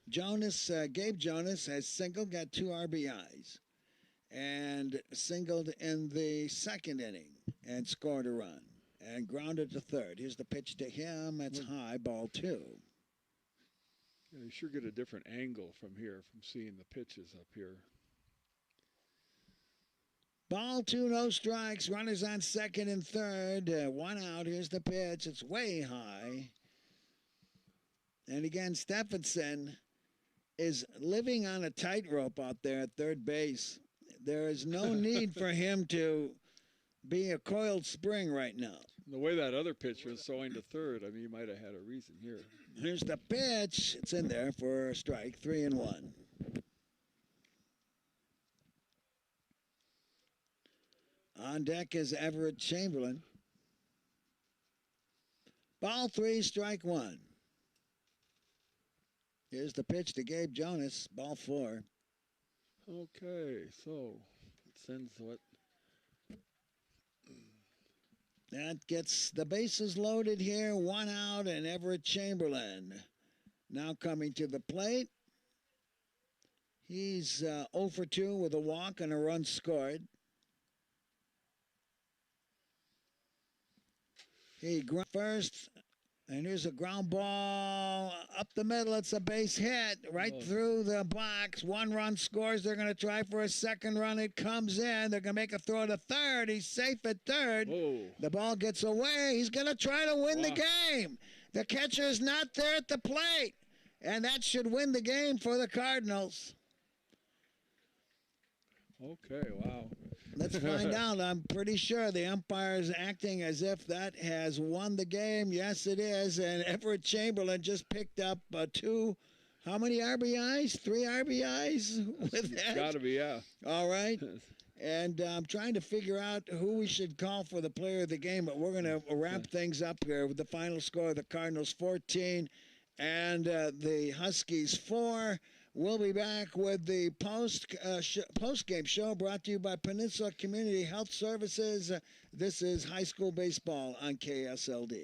Gabe Jonas has singled, got 2 RBIs, and singled in the second inning and scored a run and grounded to third. Here's the pitch to him. That's high, ball 2. You sure get a different angle from here, from seeing the pitches up here. Ball 2, no strikes. Runners on second and third. 1 out. Here's the pitch. It's way high. And again, Stephenson is living on a tightrope out there at third base. There is no need for him to be a coiled spring right now. The way that other pitcher is throwing to third, I mean, he might have had a reason here. Here's the pitch. It's in there for a strike. 3-1. On deck is Everett Chamberlain. Ball 3, strike 1. Here's the pitch to Gabe Jonas. Ball 4. Okay, so it sends what? That gets the bases loaded here. 1 out, and Everett Chamberlain now coming to the plate. He's 0 for 2 with a walk and a run scored. He ground first, and here's a ground ball up the middle. It's a base hit right through the box. 1 run scores. They're going to try for a second run. It comes in. They're going to make a throw to third. He's safe at third. Whoa. The ball gets away. He's going to try to win the game. The catcher is not there at the plate, and that should win the game for the Cardinals. Okay, wow. Let's find out. I'm pretty sure the umpire is acting as if that has won the game. Yes, it is. And Everett Chamberlain just picked up 2, how many RBIs? 3 RBIs with that? Got to be, yeah. All right. And I'm trying to figure out who we should call for the player of the game, but we're going to wrap things up here with the final score of the Cardinals 14 and the Huskies 4. We'll be back with the post-game show brought to you by Peninsula Community Health Services. This is high school baseball on KSLD.